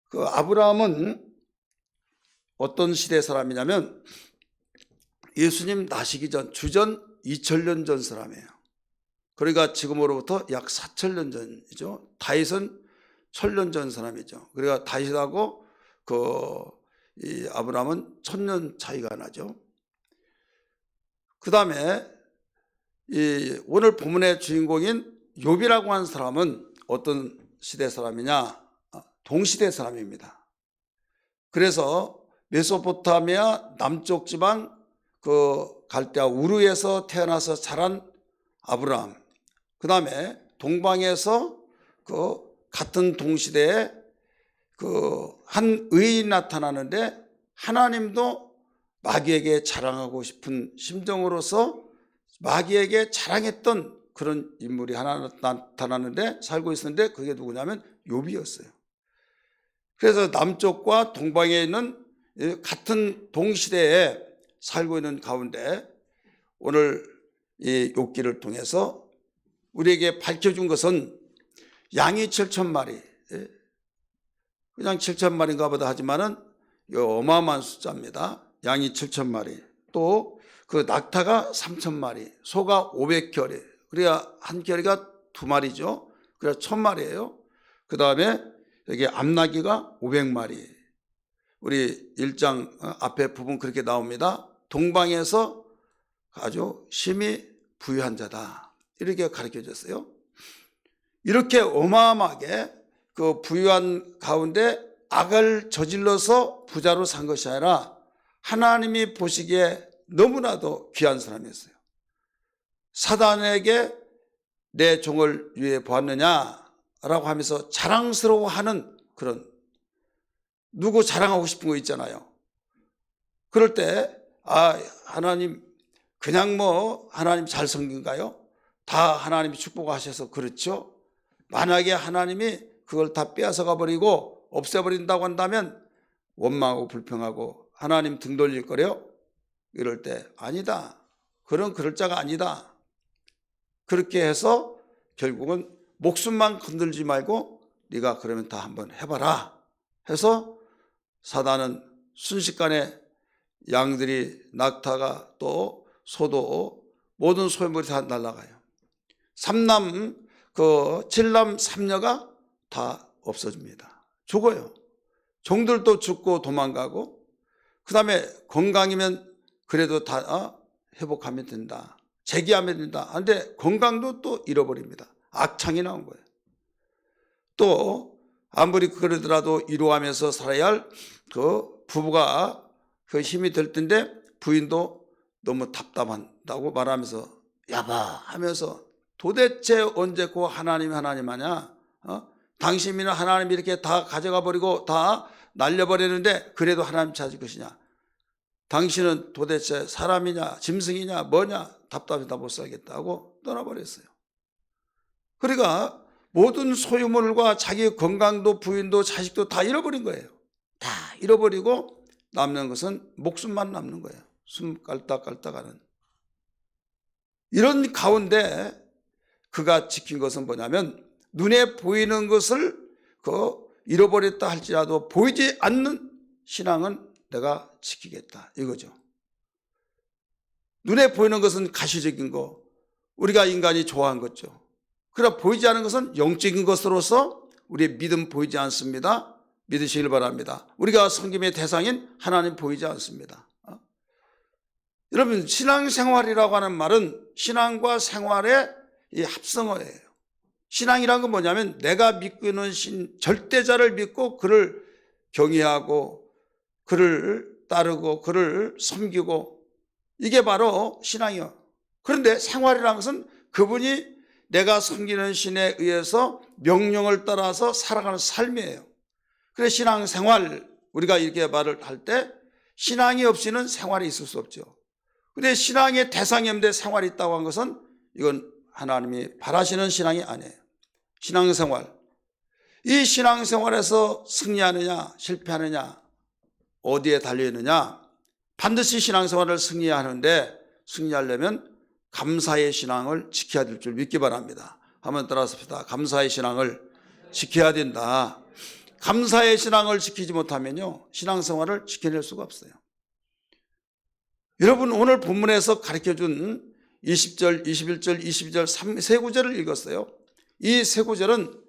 그 아브라함은 어떤 시대 사람이냐면 예수님 나시기 전 주전 2000년 전 사람이에요. 그러니까 지금으로부터 약 4000년 전이죠. 다윗은 1000년 전 사람이죠. 그러니까 다윗하고 이 아브라함은 1000년 차이가 나죠. 그 다음에 오늘 본문의 주인공인 욥이라고 하는 사람은 어떤 시대 사람이냐? 동시대 사람입니다. 그래서 메소포타미아 남쪽 지방 갈대아 우르에서 태어나서 자란 아브라함, 그 다음에 동방에서 같은 동시대에 한 의인이 나타나는데 하나님도 마귀에게 자랑하고 싶은 심정으로서 마귀에게 자랑했던 그런 인물이 하나 나타나는데 살고 있었는데 그게 누구냐면 욥이었어요. 그래서 남쪽과 동방에 있는 같은 동시대에 살고 있는 가운데 오늘 이 욥기를 통해서 우리에게 밝혀준 것은 양이 7000마리, 그냥 7000마리인가 보다 하지만은 어마어마한 숫자입니다. 양이 7000마리, 또 그 낙타가 3000마리, 소가 500겨리, 그래야 한 겨리가 2마리죠. 그래야 1000마리예요. 그 다음에 여기 암나귀가 500마리. 우리 1장 앞에 부분 그렇게 나옵니다. 동방에서 아주 심히 부유한 자다, 이렇게 가르쳐 줬어요. 이렇게 어마어마하게 그 부유한 가운데 악을 저질러서 부자로 산 것이 아니라 하나님이 보시기에 너무나도 귀한 사람이었어요. 사단에게 내 종을 위해 보았느냐라고 하면서 자랑스러워하는 그런, 누구 자랑하고 싶은 거 있잖아요. 그럴 때 하나님 그냥 하나님 잘 섬긴가요? 다 하나님이 축복하셔서 그렇죠. 만약에 하나님이 그걸 다 빼앗아가 버리고 없애버린다고 한다면 원망하고 불평하고 하나님 등 돌릴 거래요? 이럴 때 아니다, 그럴 자가 아니다. 그렇게 해서 결국은 목숨만 건들지 말고 네가 그러면 다 한번 해봐라 해서 사단은 순식간에 양들이, 낙타가, 또 소도, 모든 소유물이 다 날아가요. 칠남 삼녀가 다 없어집니다. 죽어요. 종들도 죽고 도망가고, 그 다음에 건강이면 그래도 다 회복하면 된다, 재기하면 된다. 그런데 건강도 또 잃어버립니다. 악창이 나온 거예요. 또 아무리 그러더라도 이루하면서 살아야 할 부부가 힘이 들 텐데 부인도 너무 답답한다고 말하면서 야바 하면서 도대체 언제 하나님 하냐? 당신이나 하나님이 이렇게 다 가져가 버리고 다 날려버리는데 그래도 하나님 찾을 것이냐? 당신은 도대체 사람이냐 짐승이냐 뭐냐? 답답해서 못 살겠다고 떠나버렸어요. 그러니까 모든 소유물과 자기 건강도 부인도 자식도 다 잃어버린 거예요. 다 잃어버리고 남는 것은 목숨만 남는 거예요. 숨 깔딱깔딱하는. 이런 가운데 그가 지킨 것은 뭐냐면 눈에 보이는 것을 잃어버렸다 할지라도 보이지 않는 신앙은 내가 지키겠다, 이거죠. 눈에 보이는 것은 가시적인 거, 우리가 인간이 좋아한 거죠. 그러나 보이지 않는 것은 영적인 것으로서 우리의 믿음 보이지 않습니다. 믿으시길 바랍니다. 우리가 섬김의 대상인 하나님 보이지 않습니다. 여러분, 신앙생활이라고 하는 말은 신앙과 생활의 이 합성어예요. 신앙이란 건 뭐냐면 내가 믿고 있는 절대자를 믿고 그를 경외하고 그를 따르고 그를 섬기고, 이게 바로 신앙이요. 그런데 생활이라는 것은 그분이 내가 섬기는 신에 의해서 명령을 따라서 살아가는 삶이에요. 그래서 신앙생활, 우리가 이렇게 말을 할 때 신앙이 없이는 생활이 있을 수 없죠. 그런데 신앙의 대상이 없는데 생활이 있다고 한 것은 이건 하나님이 바라시는 신앙이 아니에요. 신앙생활, 이 신앙생활에서 승리하느냐 실패하느냐 어디에 달려있느냐? 반드시 신앙생활을 승리하는데 승리하려면 감사의 신앙을 지켜야 될 줄 믿기 바랍니다. 한번 따라서 합시다. 감사의 신앙을 지켜야 된다. 감사의 신앙을 지키지 못하면요, 신앙생활을 지켜낼 수가 없어요. 여러분, 오늘 본문에서 가르쳐준 20절, 21절, 22절 세 구절을 읽었어요. 이 세 구절은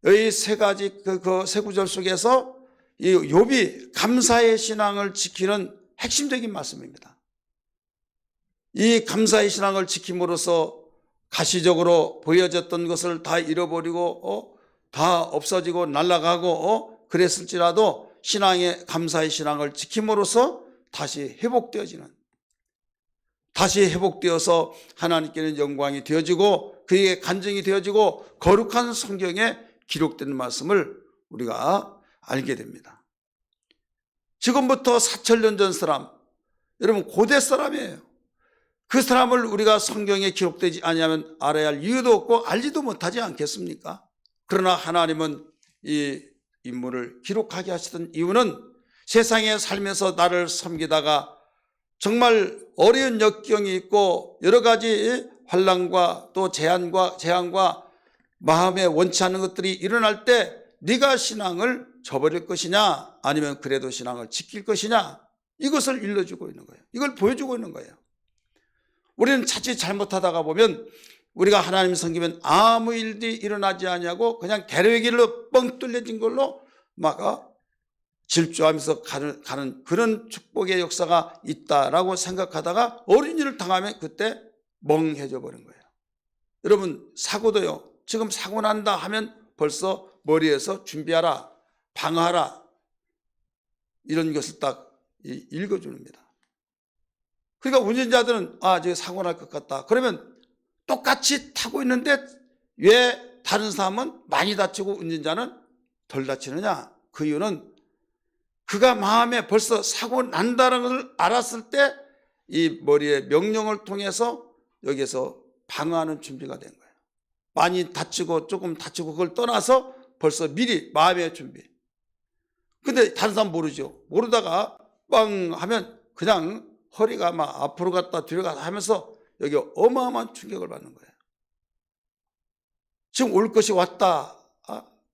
이 세 가지 그 세 구절 속에서 이 욥이 감사의 신앙을 지키는 핵심적인 말씀입니다. 이 감사의 신앙을 지킴으로써 가시적으로 보여졌던 것을 다 잃어버리고 다 없어지고 날아가고 그랬을지라도 감사의 신앙을 지킴으로써 다시 회복되어지는, 다시 회복되어서 하나님께는 영광이 되어지고 그에게 간증이 되어지고 거룩한 성경에 기록된 말씀을 우리가 알게 됩니다. 지금부터 4,000년 전 사람, 여러분 고대 사람이에요. 그 사람을 우리가 성경에 기록되지 아니하면 알아야 할 이유도 없고 알지도 못하지 않겠습니까? 그러나 하나님은 이 인물을 기록하게 하시던 이유는 세상에 살면서 나를 섬기다가 정말 어려운 역경이 있고 여러 가지 환난과 또 재앙과 마음에 원치 않는 것들이 일어날 때 네가 신앙을 저버릴 것이냐 아니면 그래도 신앙을 지킬 것이냐, 이것을 일러주고 있는 거예요. 이걸 보여주고 있는 거예요. 우리는 자칫 잘못하다가 보면 우리가 하나님 섬기면 아무 일도 일어나지 아니하고 그냥 계획일로 뻥 뚫려진 걸로 막 질주하면서 가는 그런 축복의 역사가 있다라고 생각하다가 어려운 일을 당하면 그때 멍해져 버린 거예요. 여러분, 사고도요, 지금 사고 난다 하면 벌써 머리에서 준비하라, 방어하라, 이런 것을 딱 읽어줍니다. 그러니까 운전자들은 저 사고 날 것 같다. 그러면 똑같이 타고 있는데 왜 다른 사람은 많이 다치고 운전자는 덜 다치느냐? 그 이유는 그가 마음에 벌써 사고 난다는 것을 알았을 때 이 머리의 명령을 통해서 여기서 방어하는 준비가 된 거예요. 많이 다치고 조금 다치고 그걸 떠나서 벌써 미리 마음의 준비. 근데 다른 사람 모르죠. 모르다가 빵 하면 그냥 허리가 막 앞으로 갔다 뒤로 갔다 하면서 여기 어마어마한 충격을 받는 거예요. 지금 올 것이 왔다.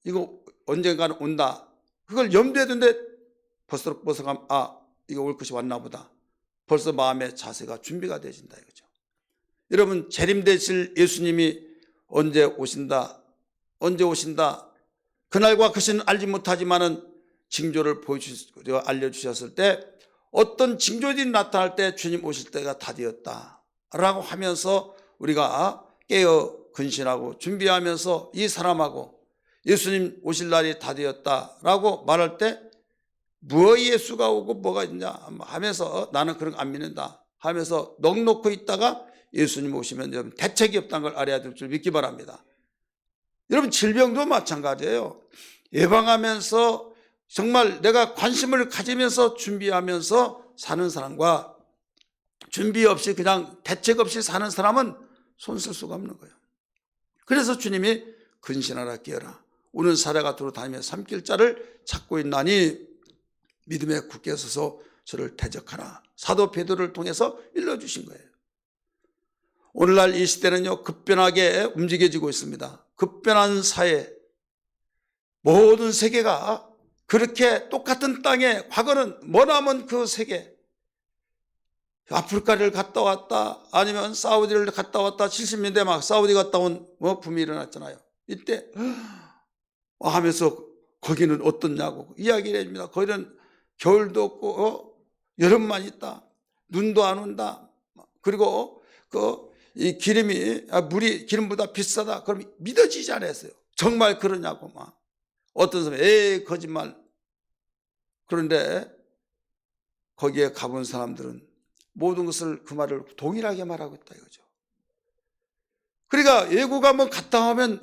이거 언젠가는 온다. 그걸 염두에 두는데 벌써 가면 이거 올 것이 왔나 보다. 벌써 마음의 자세가 준비가 되어진다 이거죠. 여러분, 재림되실 예수님이 언제 오신다. 그날과 그 시는 알지 못하지만은 징조를 알려주셨을 때 어떤 징조들이 나타날 때 주님 오실 때가 다 되었다라고 하면서 우리가 깨어 근신하고 준비하면서 이 사람하고 예수님 오실 날이 다 되었다라고 말할 때 무엇 예수가 오고 뭐가 있냐 하면서 나는 그런 거 안 믿는다 하면서 넋놓고 있다가 예수님 오시면 여러분 대책이 없다는 걸 알아야 될 줄 믿기 바랍니다. 여러분, 질병도 마찬가지예요. 예방하면서 정말 내가 관심을 가지면서 준비하면서 사는 사람과 준비 없이 그냥 대책 없이 사는 사람은 손 쓸 수가 없는 거예요. 그래서 주님이 근신하라 깨어라. 오는 사례가 돌아다니며 삼킬 자를 찾고 있나니 믿음에 굳게 서서 저를 대적하라. 사도 베드로를 통해서 일러주신 거예요. 오늘날 이 시대는요, 급변하게 움직여지고 있습니다. 급변한 사회, 모든 세계가 그렇게 똑같은 땅에 과거는 머나먼 그 세계, 아프리카를 갔다 왔다 아니면 사우디를 갔다 왔다 70년대 막 사우디 갔다 온 붐이 일어났잖아요. 이때 하면서 거기는 어떻냐고 이야기를 해줍니다. 거기는 겨울도 없고 여름만 있다. 눈도 안 온다. 그리고 이 물이 기름보다 비싸다. 그럼 믿어지지 않았어요. 정말 그러냐고 막. 어떤 사람이 거짓말. 그런데 거기에 가본 사람들은 모든 것을 그 말을 동일하게 말하고 있다 이거죠. 그러니까 외국 한번 갔다 오면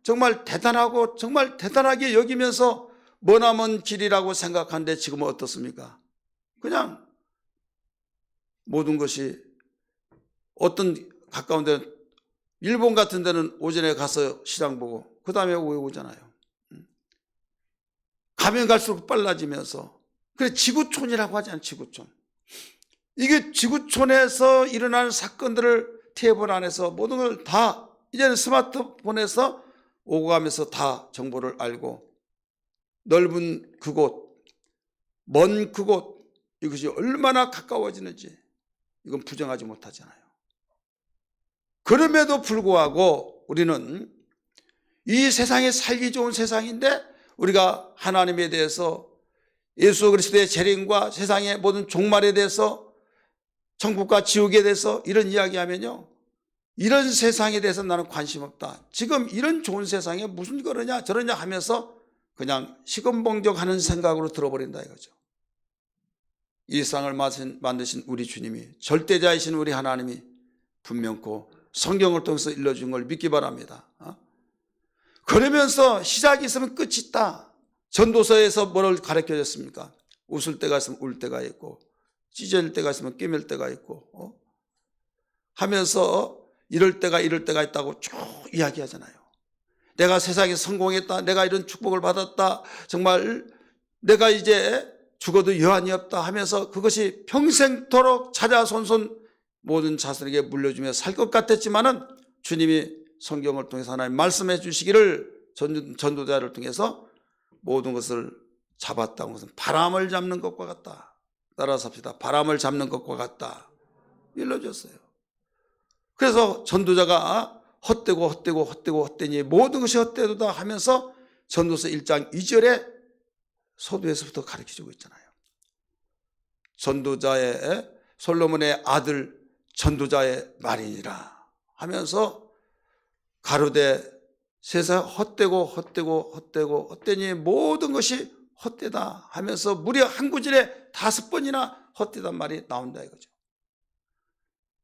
정말 대단하고 정말 대단하게 여기면서 머나먼 길이라고 생각하는데 지금은 어떻습니까? 그냥 모든 것이 어떤 가까운 데는 일본 같은 데는 오전에 가서 시장 보고 그 다음에 오잖아요. 가면 갈수록 빨라지면서 그래 지구촌이라고 하지 않아요. 지구촌. 이게 지구촌에서 일어나는 사건들을 태블 안에서 모든 걸 다 이제는 스마트폰에서 오고 가면서 다 정보를 알고 넓은 그곳, 먼 그곳, 이것이 얼마나 가까워지는지 이건 부정하지 못하잖아요. 그럼에도 불구하고 우리는 이 세상에 살기 좋은 세상인데 우리가 하나님에 대해서 예수 그리스도의 재림과 세상의 모든 종말에 대해서 천국과 지옥에 대해서 이런 이야기하면요, 이런 세상에 대해서 나는 관심 없다. 지금 이런 좋은 세상에 무슨 그러냐 저러냐 하면서 그냥 시건봉적하는 생각으로 들어버린다 이거죠. 이 세상을 만드신 우리 주님이, 절대자이신 우리 하나님이 분명코 성경을 통해서 일러준 걸 믿기 바랍니다. 그러면서 시작이 있으면 끝이 있다. 전도서에서 뭐를 가르쳐 줬습니까? 웃을 때가 있으면 울 때가 있고, 찢어질 때가 있으면 꿰맬 때가 있고, 하면서 이럴 때가 있다고 쭉 이야기하잖아요. 내가 세상에 성공했다, 내가 이런 축복을 받았다, 정말 내가 이제 죽어도 여한이 없다 하면서 그것이 평생토록 찾아손손 모든 자손에게 물려주며 살 것 같았지만은 주님이 성경을 통해서 하나님 말씀해 주시기를 전도자를 통해서 모든 것을 잡았다는 것은 바람을 잡는 것과 같다. 따라서 합시다. 바람을 잡는 것과 같다. 일러줬어요. 그래서 전도자가 헛되니 모든 것이 헛되도다 하면서 전도서 1장 2절에 서두에서부터 가르쳐주고 있잖아요. 전도자의 솔로몬의 아들 전도자의 말이니라 하면서 가로되 세상 헛되니 모든 것이 헛되다 하면서 무려 한 구절에 5번이나 헛되단 말이 나온다 이거죠.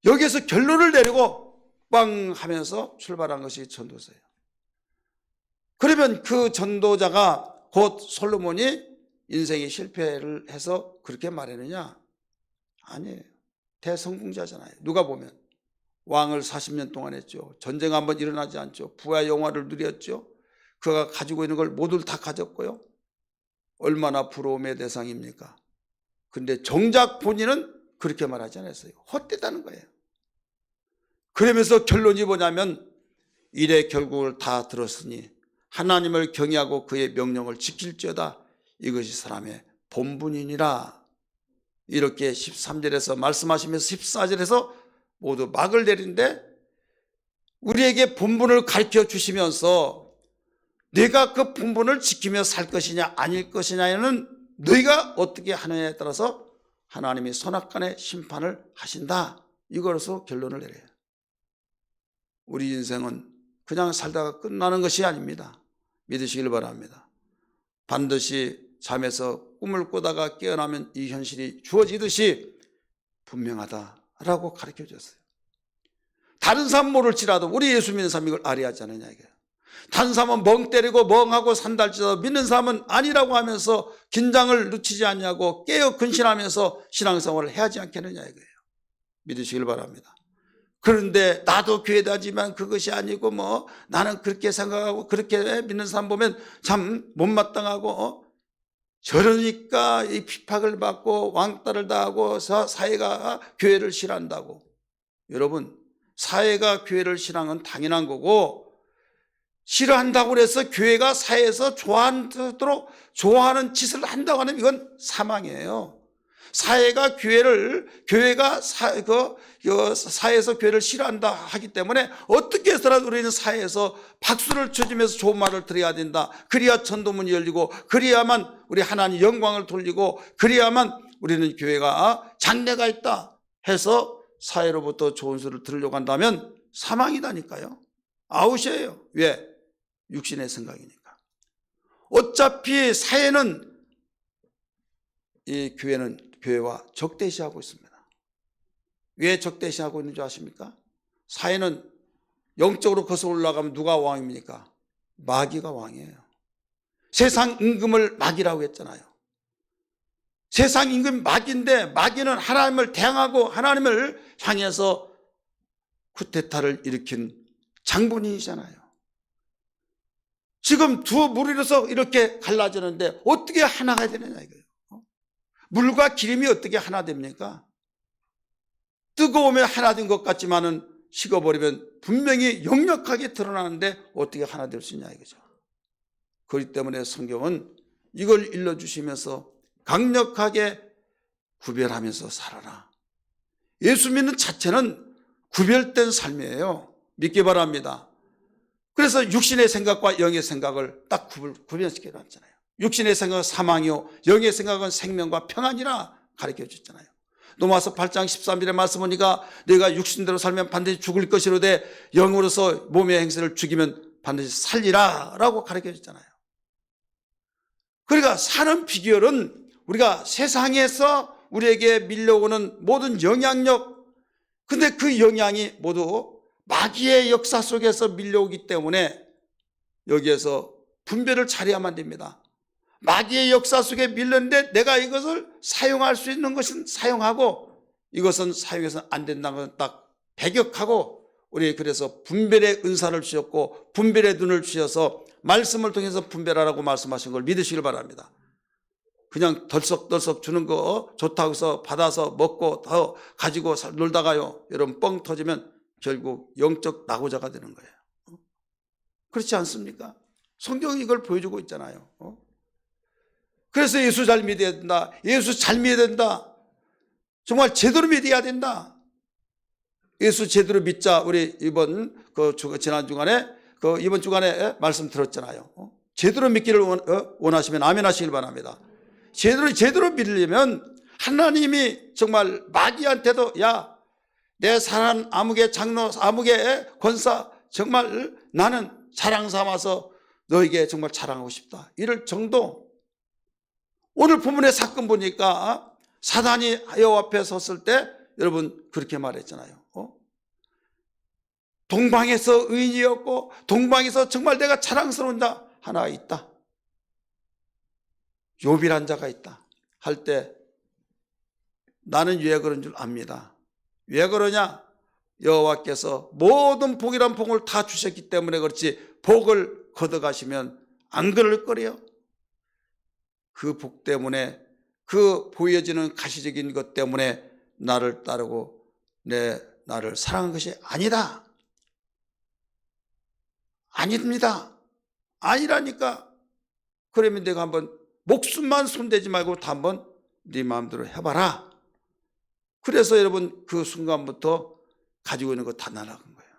여기에서 결론을 내리고 빵 하면서 출발한 것이 전도서예요. 그러면 그 전도자가 곧 솔로몬이 인생의 실패를 해서 그렇게 말했느냐? 아니에요. 대성공자잖아요. 누가 보면 왕을 40년 동안 했죠. 전쟁 한번 일어나지 않죠. 부와 영화를 누렸죠. 그가 가지고 있는 걸 모두 다 가졌고요. 얼마나 부러움의 대상입니까? 근데 정작 본인은 그렇게 말하지 않았어요. 헛되다는 거예요. 그러면서 결론이 뭐냐면 일의 결국을 다 들었으니 하나님을 경외하고 그의 명령을 지킬지어다. 이것이 사람의 본분이니라. 이렇게 13절에서 말씀하시면서 14절에서 모두 막을 내린데 우리에게 본분을 가르쳐 주시면서 네가 그 본분을 지키며 살 것이냐 아닐 것이냐는 너희가 어떻게 하느냐에 따라서 하나님이 선악간의 심판을 하신다. 이거로서 결론을 내려요. 우리 인생은 그냥 살다가 끝나는 것이 아닙니다. 믿으시길 바랍니다. 반드시 잠에서 꿈을 꾸다가 깨어나면 이 현실이 주어지듯이 분명하다라고 가르쳐 줬어요. 다른 사람 모를지라도 우리 예수 믿는 사람이 이걸 알아야 하지 않느냐 이거예요. 다른 사람은 멍 때리고 멍하고 산다 할지라도 믿는 사람은 아니라고 하면서 긴장을 늦추지 않냐고 깨어 근신하면서 신앙생활을 해야 하지 않겠느냐 이거예요. 믿으시길 바랍니다. 그런데 나도 교회 다니지만 그것이 아니고 뭐 나는 그렇게 생각하고 그렇게 믿는 사람 보면 참 못마땅하고 저러니까 이 핍박을 받고 왕따를 당하고 사회가 교회를 싫어한다고. 여러분, 사회가 교회를 싫어하는 건 당연한 거고 싫어한다고 해서 교회가 사회에서 좋아하는 짓을 한다고 하면 이건 사망이에요. 사회가 교회가 사회에서 교회를 싫어한다 하기 때문에 어떻게 해서라도 우리는 사회에서 박수를 쳐주면서 좋은 말을 드려야 된다. 그래야 전도문이 열리고 그래야만 우리 하나님 영광을 돌리고 그래야만 우리는 교회가 장래가 있다 해서 사회로부터 좋은 소리를 들으려고 한다면 사망이다니까요. 아웃이에요. 왜? 육신의 생각이니까. 어차피 사회는 이 교회와 적대시하고 있습니다. 왜 적대시하고 있는 줄 아십니까? 사회는 영적으로 거슬러 올라가면 누가 왕입니까? 마귀가 왕이에요. 세상 임금을 마귀라고 했잖아요. 세상 임금 마귀인데 마귀는 하나님을 대항하고 하나님을 향해서 쿠데타를 일으킨 장본인이잖아요. 지금 두 무리로서 이렇게 갈라지는데 어떻게 하나가 되느냐 이거예요. 물과 기름이 어떻게 하나 됩니까? 뜨거우면 하나 된 것 같지만은 식어버리면 분명히 역력하게 드러나는데 어떻게 하나 될 수 있냐 이거죠. 그렇기 때문에 성경은 이걸 일러주시면서 강력하게 구별하면서 살아라. 예수 믿는 자체는 구별된 삶이에요. 믿기 바랍니다. 그래서 육신의 생각과 영의 생각을 딱 구별시켜 놨잖아요. 육신의 생각은 사망이요 영의 생각은 생명과 평안이라 가르쳐 줬잖아요. 로마서 8장 13절의 말씀 보니까 내가 육신대로 살면 반드시 죽을 것이로되 영으로서 몸의 행세를 죽이면 반드시 살리라 라고 가르쳐 줬잖아요. 그러니까 사는 비결은 우리가 세상에서 우리에게 밀려오는 모든 영향력, 근데 그 영향이 모두 마귀의 역사 속에서 밀려오기 때문에 여기에서 분별을 잘해야만 됩니다. 마귀의 역사 속에 밀렸는데 내가 이것을 사용할 수 있는 것은 사용하고 이것은 사용해서는 안 된다는 것은 딱 배격하고, 우리 그래서 분별의 은사를 주셨고 분별의 눈을 주셔서 말씀을 통해서 분별하라고 말씀하신 걸 믿으시길 바랍니다. 그냥 덜썩덜썩 주는 거 좋다고 해서 받아서 먹고 더 가지고 놀다가요, 여러분 뻥 터지면 결국 영적 낙오자가 되는 거예요. 그렇지 않습니까? 성경이 이걸 보여주고 있잖아요. 그래서 예수 잘 믿어야 된다. 예수 잘 믿어야 된다. 정말 제대로 믿어야 된다. 예수 제대로 믿자. 우리 이번 지난 주간에 이번 주간에 말씀 들었잖아요. 제대로 믿기를 원하시면 아멘 하시길 바랍니다. 제대로 믿으려면 하나님이 정말 마귀한테도 야, 내 사랑 아무개 장로 아무개 권사 정말 나는 자랑 삼아서 너에게 정말 자랑하고 싶다. 이럴 정도. 오늘 본문의 사건 보니까 사단이 여호와 앞에 섰을 때 여러분 그렇게 말했잖아요. 동방에서 의인이었고 동방에서 정말 내가 자랑스러운 자 하나 있다. 욥이란 자가 있다 할 때 나는 왜 그런 줄 압니다. 왜 그러냐? 여호와께서 모든 복이란 복을 다 주셨기 때문에 그렇지, 복을 걷어가시면 안 그럴 거래요. 그 복 때문에, 그 보여지는 가시적인 것 때문에 나를 따르고 나를 사랑한 것이 아니다. 아닙니다. 아니라니까. 그러면 내가 한번 목숨만 손대지 말고 다 한번 네 마음대로 해봐라. 그래서 여러분 그 순간부터 가지고 있는 거 다 날아간 거예요.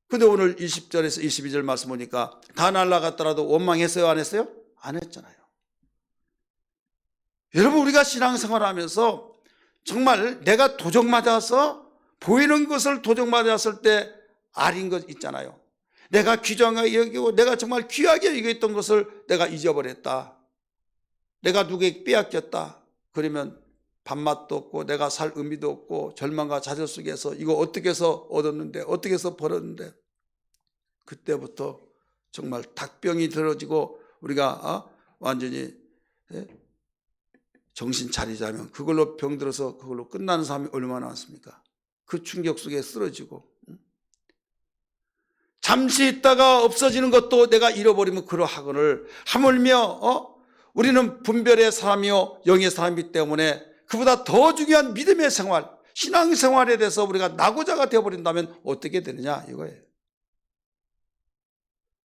근데 오늘 20절에서 22절 말씀 보니까 다 날아갔더라도 원망했어요? 안 했어요? 안 했잖아요. 여러분 우리가 신앙생활 하면서 정말 내가 도적 맞아서 보이는 것을 도적 맞았을 때 아린 것 있잖아요. 내가 귀중하게 여기고 내가 정말 귀하게 여겼던 것을 내가 잊어버렸다. 내가 누구에게 빼앗겼다. 그러면 밥맛도 없고 내가 살 의미도 없고 절망과 좌절 속에서 이거 어떻게 해서 얻었는데 어떻게 해서 벌었는데, 그때부터 정말 닭병이 들어지고 우리가 완전히 정신 차리자면 그걸로 병들어서 그걸로 끝나는 사람이 얼마나 많습니까? 그 충격 속에 쓰러지고 잠시 있다가 없어지는 것도 내가 잃어버리면 그러하거늘 하물며 우리는 분별의 사람이요 영의 사람이기 때문에 그보다 더 중요한 믿음의 생활, 신앙생활에 대해서 우리가 낙오자가 되어버린다면 어떻게 되느냐 이거예요.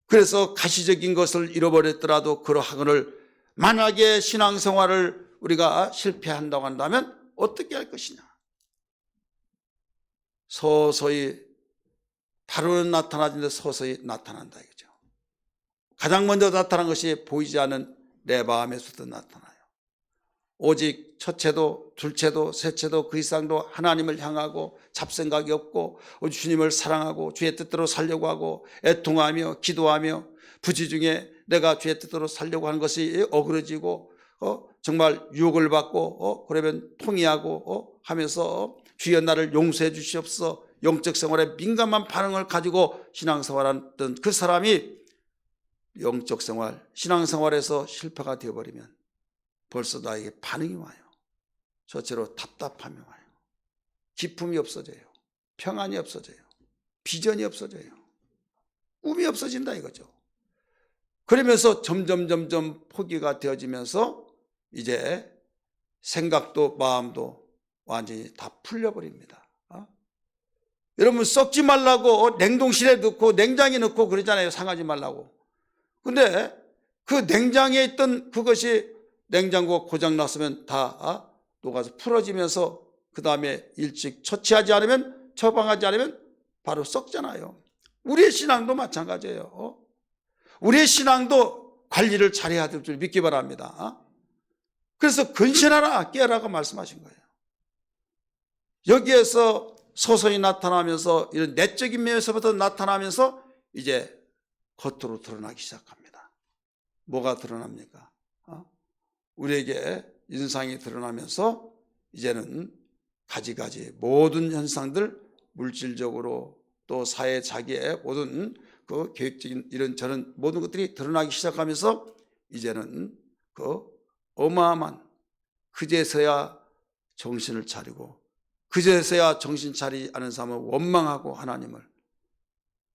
그래서 가시적인 것을 잃어버렸더라도 그러하거늘 만약에 신앙생활을 우리가 실패한다고 한다면 어떻게 할 것이냐. 서서히 바로는 나타나는데 서서히 나타난다 이거죠. 가장 먼저 나타난 것이 보이지 않는 내 마음에서도 나타나요. 오직 첫째도 둘째도 셋째도 그 이상도 하나님을 향하고 잡생각이 없고 주님을 사랑하고 주의 뜻대로 살려고 하고 애통하며 기도하며 부지 중에 내가 주의 뜻대로 살려고 하는 것이 어그러지고 정말 유혹을 받고 그러면 통의하고 하면서 주여 나를 용서해 주시옵소서, 영적 생활에 민감한 반응을 가지고 신앙생활하던 그 사람이 영적 생활, 신앙생활에서 실패가 되어버리면 벌써 나에게 반응이 와요. 저체로 답답함이 와요. 기쁨이 없어져요. 평안이 없어져요. 비전이 없어져요. 꿈이 없어진다 이거죠. 그러면서 점점 포기가 되어지면서 이제 생각도 마음도 완전히 다 풀려버립니다. 여러분 썩지 말라고 냉동실에 넣고 냉장에 넣고 그러잖아요. 상하지 말라고. 근데 그 냉장에 있던 그것이 냉장고가 고장났으면 다 녹아서 풀어지면서 그 다음에 일찍 처치하지 않으면, 처방하지 않으면 바로 썩잖아요. 우리의 신앙도 마찬가지예요. 우리의 신앙도 관리를 잘해야 될 줄 믿기 바랍니다. 그래서 근신하라, 깨어라고 말씀하신 거예요. 여기에서 서서히 나타나면서 이런 내적인 면에서부터 나타나면서 이제 겉으로 드러나기 시작합니다. 뭐가 드러납니까? 우리에게 인상이 드러나면서 이제는 가지가지 모든 현상들, 물질적으로 또 사회 자기의 모든 그 계획적인 이런 저런 모든 것들이 드러나기 시작하면서 이제는 그 어마어마한, 그제서야 정신을 차리고 그제서야 정신 차리지 않은 사람은 원망하고 하나님을,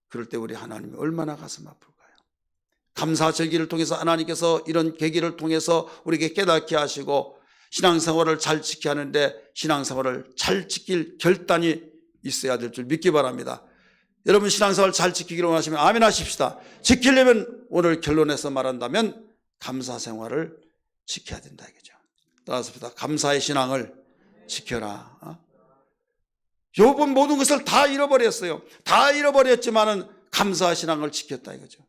그럴 때 우리 하나님이 얼마나 가슴 아플까요? 감사절기를 통해서 하나님께서 이런 계기를 통해서 우리에게 깨닫게 하시고 신앙생활을 잘 지켜야 하는데 신앙생활을 잘 지킬 결단이 있어야 될 줄 믿기 바랍니다. 여러분 신앙생활 잘 지키기를 원하시면 아멘 하십시다. 지키려면 오늘 결론에서 말한다면 감사생활을 지켜야 된다 이거죠. 따라서 감사의 신앙을 지켜라. 욥은 모든 것을 다 잃어버렸어요. 다 잃어버렸지만은 감사 신앙을 지켰다 이거죠.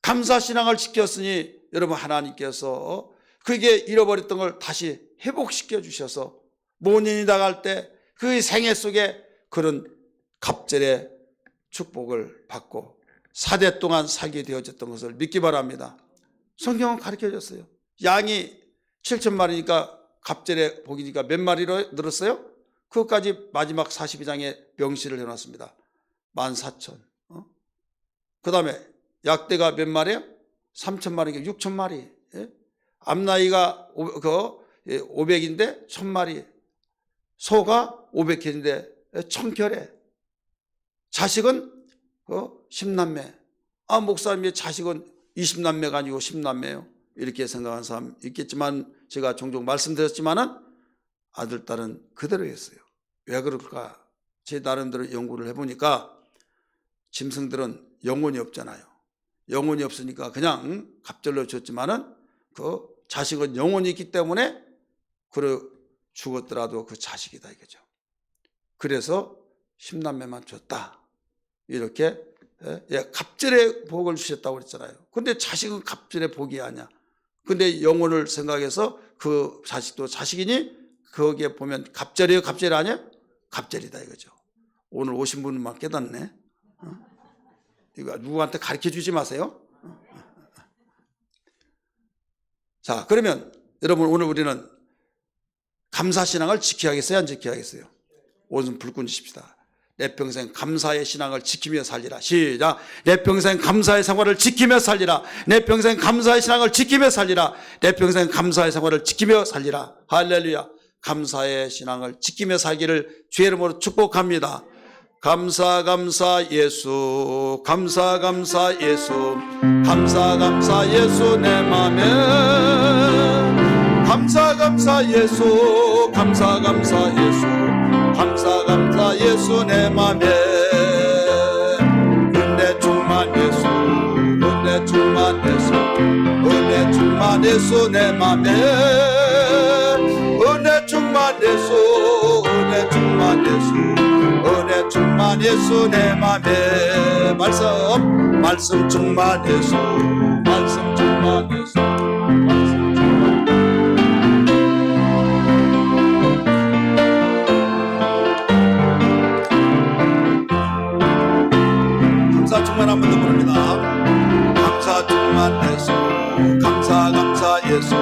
감사 신앙을 지켰으니 여러분 하나님께서 그게 잃어버렸던 걸 다시 회복시켜 주셔서 모년이 나갈 때 그 생애 속에 그런 갑절의 축복을 받고 4대 동안 살게 되어졌던 것을 믿기 바랍니다. 성경은 가르쳐 줬어요. 양이 7,000마리니까 갑절의 복이니까 몇 마리로 늘었어요? 그것까지 마지막 42장에 명시를 해놨습니다. 14,000. 그 다음에 약대가 몇 마리예요? 3,000마리니까 6,000마리. 암나이가 500인데 1,000마리. 소가 500개인데 1,000결에. 자식은 10남매. 목사님의 자식은 20남매가 아니고 10남매예요. 이렇게 생각하는 사람 있겠지만 제가 종종 말씀드렸지만은 아들, 딸은 그대로였어요. 왜 그럴까? 제 나름대로 연구를 해보니까 짐승들은 영혼이 없잖아요. 영혼이 없으니까 그냥 갑절로 줬지만은 그 자식은 영혼이 있기 때문에 그래 죽었더라도 그 자식이다 이거죠. 그래서 10남매만 줬다. 이렇게 갑절의 복을 주셨다고 그랬잖아요. 근데 자식은 갑절의 복이 아니야. 근데 영혼을 생각해서 그 자식도 자식이니 거기에 보면 갑절이에요? 갑절이 아니야? 갑절이다 이거죠. 오늘 오신 분만 깨닫네. 이거 누구한테 가르쳐 주지 마세요. 자, 그러면 여러분 오늘 우리는 감사신앙을 지켜야겠어요? 안 지켜야겠어요? 오늘 불끈 주십시다. 내 평생 감사의 신앙을 지키며 살리라. 시작. 내 평생 감사의 생활을 지키며 살리라. 내 평생 감사의 신앙을 지키며 살리라. 내 평생 감사의 생활을 지키며 살리라. 할렐루야. 감사의 신앙을 지키며 살기를 주의 이름으로 축복합니다. 감사 감사 예수, 감사 감사 예수, 감사 감사 예수 내 맘에. 감사 감사 예수, 감사 감사 예수, 감사 감사 예수 내 맘에. 은혜 충만 예수, 은혜 충만 예수, 은혜 충만 예수 내 맘에. 은혜 충만 예수, 은혜 충만 예수, 은혜 충만 예수 내 맘에. 말씀 충만 예수, 말씀 충만 예수, 말씀 충만. 감사 충만 한 번 더 부릅니다. 감사 충만 예수, 감사 감사 예수,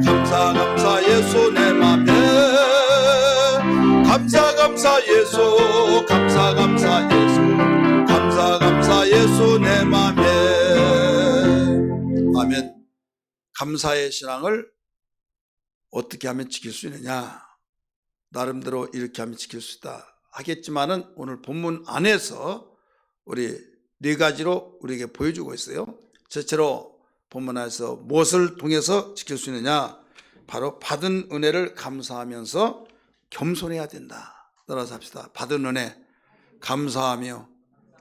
감사 감사 예수 내 맘에. 감사 감사 예수, 감사 감사 예수, 감사 감사 예수 내 맘에. 아멘. 감사의 신앙을 어떻게 하면 지킬 수 있느냐? 나름대로 이렇게 하면 지킬 수 있다 하겠지만은 오늘 본문 안에서 우리 네 가지로 우리에게 보여주고 있어요. 첫째로 본문 안에서 무엇을 통해서 지킬 수 있느냐? 바로 받은 은혜를 감사하면서 겸손해야 된다. 따라서 합시다. 받은 은혜 감사하며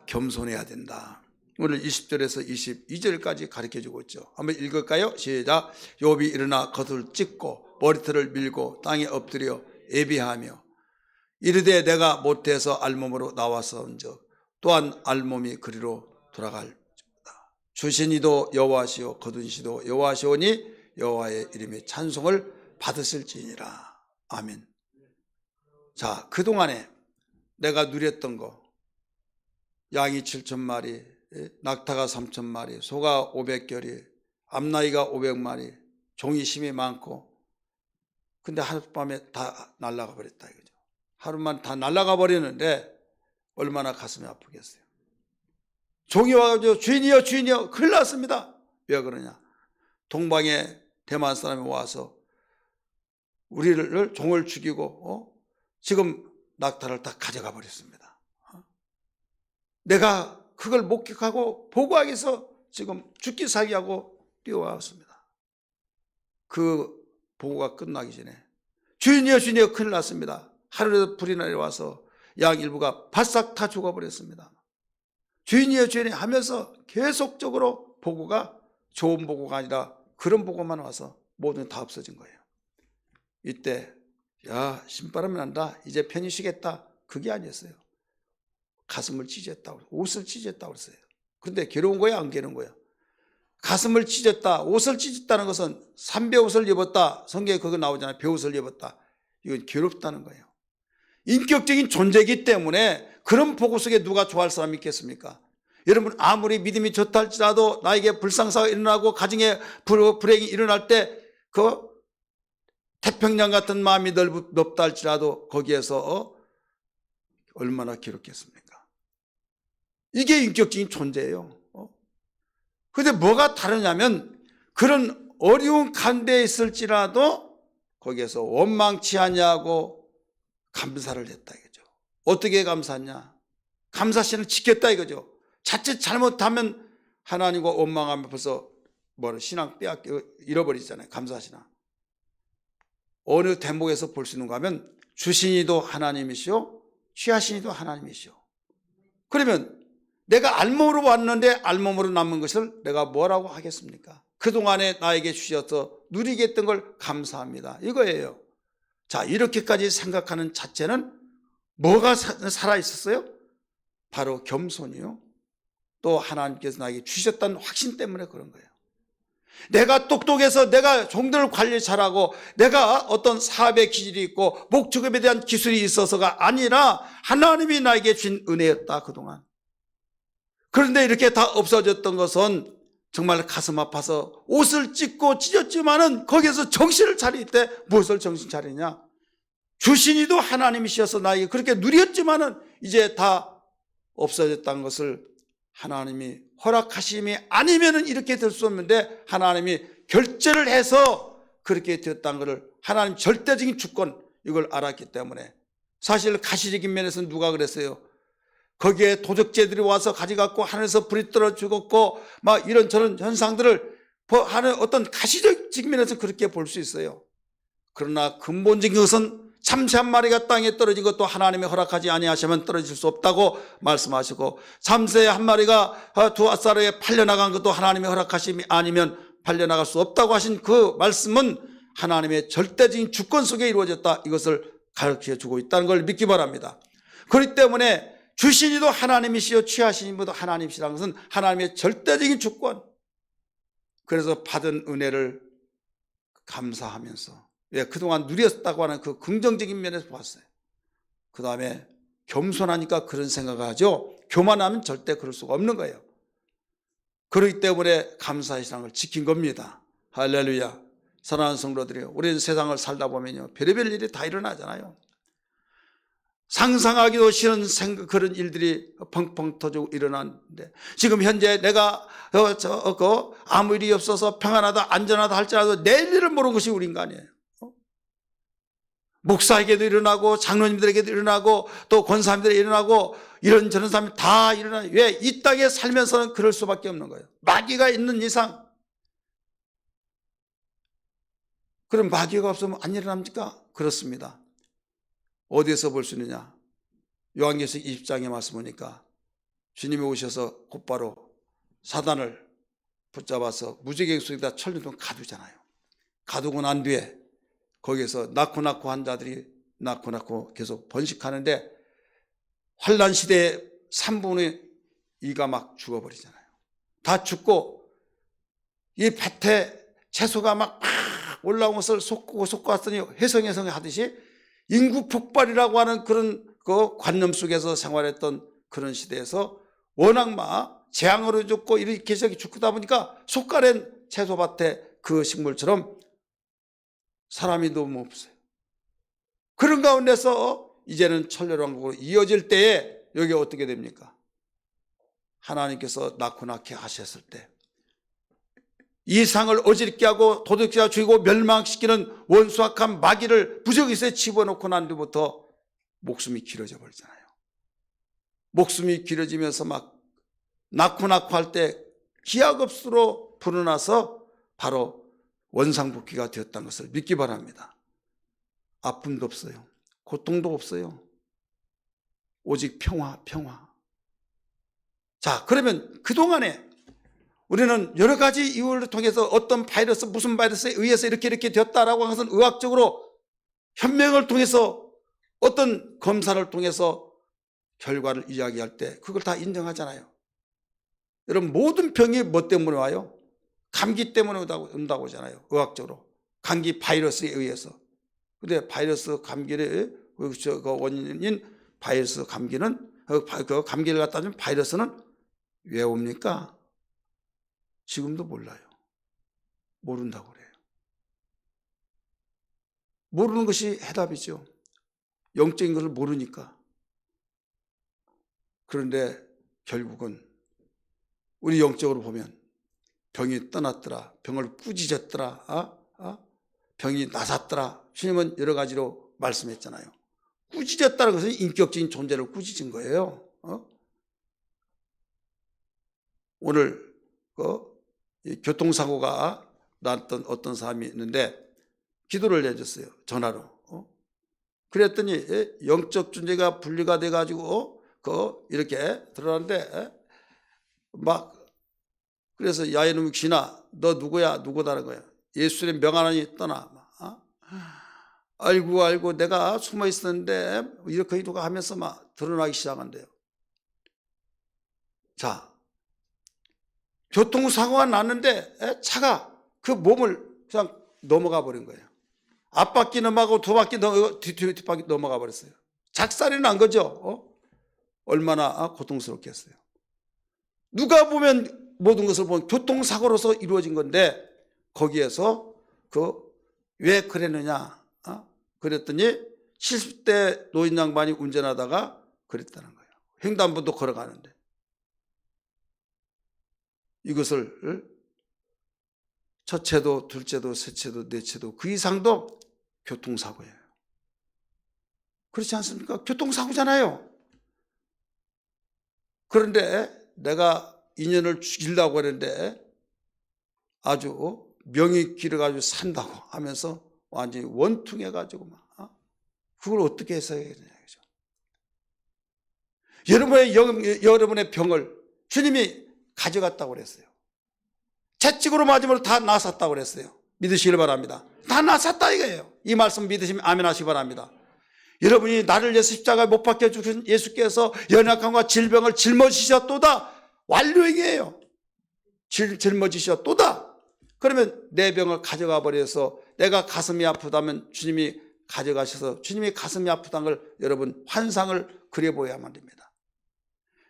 겸손해야 된다. 오늘 20절에서 22절까지 가르쳐주고 있죠. 한번 읽을까요? 시작. 욥이 일어나 겉을 찢고 머리털을 밀고 땅에 엎드려 애비하며 이르되 내가 모태에서 알몸으로 나왔사온즉 또한 알몸이 그리로 돌아갈 주신이도 여호와시오 거두시도 여호와시오니 여호와의 이름의 찬송을 받으실지니라. 아멘. 자, 그동안에 내가 누렸던 거, 양이 7,000마리, 낙타가 3,000마리, 소가 500결이, 암나이가 500마리, 종이 심이 많고, 근데 하룻밤에 다 날아가 버렸다 이거죠. 하루만 다 날아가 버리는데 얼마나 가슴이 아프겠어요. 종이 와가지고 주인이여 주인이여 큰일 났습니다. 왜 그러냐? 동방에 대만 사람이 와서 우리를 종을 죽이고 지금 낙타를 다 가져가 버렸습니다. 내가 그걸 목격하고 보고하기 위해서 지금 죽기 살기하고 뛰어왔습니다. 그 보고가 끝나기 전에 주인이여 주인이여 큰일 났습니다. 하늘에서 불이 내려와서 양 일부가 바싹 다 죽어버렸습니다. 주인이여 주인이여 하면서 계속적으로 보고가 좋은 보고가 아니라 그런 보고만 와서 모든 다 없어진 거예요. 이때 야 신바람이 난다 이제 편히 쉬겠다 그게 아니었어요. 가슴을 찢었다 옷을 찢었다 그랬어요. 그런데 괴로운 거야 안 괴로운 거야? 가슴을 찢었다 옷을 찢었다는 것은 삼배옷을 입었다 성경에 그거 나오잖아요. 배옷을 입었다. 이건 괴롭다는 거예요. 인격적인 존재이기 때문에 그런 보고 속에 누가 좋아할 사람이 있겠습니까? 여러분 아무리 믿음이 좋다 할지라도 나에게 불상사가 일어나고 가정에 불행이 일어날 때 그 태평양 같은 마음이 넓다 할지라도 거기에서 얼마나 괴롭겠습니까? 이게 인격적인 존재예요. 그런데 뭐가 다르냐면 그런 어려운 가운데 있을지라도 거기에서 원망치 아니하고 감사를 했다 이거죠. 어떻게 감사하냐? 감사신을 지켰다 이거죠. 자칫 잘못하면 하나님과 원망하면 벌써 신앙 빼앗겨 잃어버리잖아요. 감사신앙. 어느 대목에서 볼 수 있는가 하면 주신이도 하나님이시오 취하신이도 하나님이시오. 그러면 내가 알몸으로 왔는데 알몸으로 남은 것을 내가 뭐라고 하겠습니까? 그동안에 나에게 주셔서 누리게 했던 걸 감사합니다 이거예요. 자, 이렇게까지 생각하는 자체는 뭐가 살아있었어요? 바로 겸손이요. 또 하나님께서 나에게 주셨다는 확신 때문에 그런 거예요. 내가 똑똑해서 내가 종들을 관리 잘하고 내가 어떤 사업의 기질이 있고 목축업에 대한 기술이 있어서가 아니라 하나님이 나에게 준 은혜였다 그동안. 그런데 이렇게 다 없어졌던 것은 정말 가슴 아파서 옷을 찢고 찢었지만은 거기에서 정신을 차릴 때 무엇을 정신 차리냐? 주신이도 하나님이셔서 나에게 그렇게 누렸지만은 이제 다 없어졌다는 것을 하나님이 허락하심이 아니면은 이렇게 될 수 없는데 하나님이 결제를 해서 그렇게 되었다는 것을 하나님 절대적인 주권 이걸 알았기 때문에 사실 가시적인 면에서는 누가 그랬어요? 거기에 도적제들이 와서 가져갔고 하늘에서 불이 떨어 죽었고 막 이런 저런 현상들을 하는 어떤 가시적인 면에서 그렇게 볼 수 있어요. 그러나 근본적인 것은 참새 한 마리가 땅에 떨어진 것도 하나님이 허락하지 아니하시면 떨어질 수 없다고 말씀하시고 참새 한 마리가 두 아사르에 팔려나간 것도 하나님의 허락하심이 아니면 팔려나갈 수 없다고 하신 그 말씀은 하나님의 절대적인 주권 속에 이루어졌다 이것을 가르쳐주고 있다는 걸 믿기 바랍니다. 그렇기 때문에 주신이도 하나님이시요 취하신이도 하나님이시라는 것은 하나님의 절대적인 주권. 그래서 받은 은혜를 감사하면서 그동안 누렸다고 하는 그 긍정적인 면에서 봤어요. 그 다음에 겸손하니까 그런 생각을 하죠. 교만하면 절대 그럴 수가 없는 거예요. 그렇기 때문에 감사의 신앙을 지킨 겁니다. 할렐루야. 사랑하는 성도들이요, 우리는 세상을 살다 보면요 별의별 일이 다 일어나잖아요. 상상하기도 싫은 그런 일들이 펑펑 터지고 일어나는데 지금 현재 내가 아무 일이 없어서 평안하다 안전하다 할지라도 내일 일을 모르는 것이 우리 인간이에요. 목사에게도 일어나고 장로님들에게도 일어나고 또 권사님들에게 일어나고 이런저런 사람이 다 일어나요. 왜? 이 땅에 살면서는 그럴 수밖에 없는 거예요. 마귀가 있는 이상. 그럼 마귀가 없으면 안 일어납니까? 그렇습니다. 어디에서 볼 수 있느냐? 요한계시록 20장에 말씀 보니까 주님이 오셔서 곧바로 사단을 붙잡아서 무지개 속에다 천리동 가두잖아요. 가두고 난 뒤에 거기에서 낳고 한 자들이 낳고 계속 번식하는데 환란 시대에 3분의 2가 막 죽어버리잖아요. 다 죽고 이 밭에 채소가 막 올라온 것을 솟고 왔더니 회성회성 하듯이 인구 폭발이라고 하는 그런 그 관념 속에서 생활했던 그런 시대에서 워낙 막 재앙으로 죽고 이렇게 저렇게 죽다 보니까 속가랜 채소밭에 그 식물처럼 사람이 너무 없어요. 그런 가운데서 이제는 천년왕국으로 이어질 때에 여기 어떻게 됩니까? 하나님께서 낳게 하셨을 때 이 상을 어지럽게 하고 도둑질하 죽이고 멸망시키는 원수악한 마귀를 부적이에 집어넣고 난 뒤부터 목숨이 길어져 버리잖아요. 목숨이 길어지면서 막 낳고 할 때 기하급수로 불어나서 바로 원상복귀가 되었다는 것을 믿기 바랍니다. 아픔도 없어요. 고통도 없어요. 오직 평화. 자, 그러면 그동안에 우리는 여러 가지 이유를 통해서 어떤 바이러스, 무슨 바이러스에 의해서 이렇게 되었다라고 하는 것은 의학적으로 현명을 통해서 어떤 검사를 통해서 결과를 이야기할 때 그걸 다 인정하잖아요. 여러분, 모든 병이 뭐 때문에 와요? 감기 때문에 온다고 하잖아요. 의학적으로. 감기 바이러스에 의해서. 근데 바이러스 감기를, 그 원인인 바이러스 감기는, 그 감기를 갖다 준 바이러스는 왜 옵니까? 지금도 몰라요. 모른다고 그래요. 모르는 것이 해답이죠. 영적인 것을 모르니까. 그런데 결국은 우리 영적으로 보면 병이 떠났더라, 병을 꾸짖었더라, 병이 나섰더라. 주님은 여러 가지로 말씀했잖아요. 꾸짖었다는 것은 인격적인 존재를 꾸짖은 거예요. 오늘 이 교통사고가 났던 어떤 사람이 있는데 기도를 해줬어요. 전화로. 그랬더니 영적 존재가 분리가 돼가지고 이렇게 들어갔는데 막 그래서 야 이놈의 귀나 너 누구야? 누구다는 거야. 예수의 명하나니 떠나. 알고 내가 숨어 있었는데 이렇게 누가 하면서 막 드러나기 시작한대요. 자, 교통사고가 났는데 차가 그 몸을 그냥 넘어가 버린 거예요. 앞바퀴 넘어가고 뒷바퀴 넘어가 버렸어요. 작살이 난 거죠. 얼마나 고통스럽겠어요. 누가 보면 모든 것을 보면 교통사고로서 이루어진 건데 거기에서 왜 그랬느냐? 그랬더니 70대 노인 양반이 운전하다가 그랬다는 거예요. 횡단보도 걸어가는데. 이것을 첫째도 둘째도 셋째도 넷째도 그 이상도 교통사고예요. 그렇지 않습니까? 교통사고잖아요. 그런데 내가 인연을 죽이려고 하는데 아주 명이 길어가지고 산다고 하면서 완전히 원통해가지고 막 그걸 어떻게 해석해야 되냐. 여러분의 병을 주님이 가져갔다고 그랬어요. 채찍으로 맞으면 다 나섰다고 그랬어요. 믿으시길 바랍니다. 다 나섰다 이거예요. 이 말씀 믿으시면 아멘 하시기 바랍니다. 여러분이 나를 위해서 십자가에 못 박혀 주신 예수께서 연약함과 질병을 짊어지셨도다. 완료행이에요. 짊어지셨도다. 그러면 내 병을 가져가 버려서 내가 가슴이 아프다면 주님이 가져가셔서 주님이 가슴이 아프다는 걸 여러분 환상을 그려보야만 됩니다.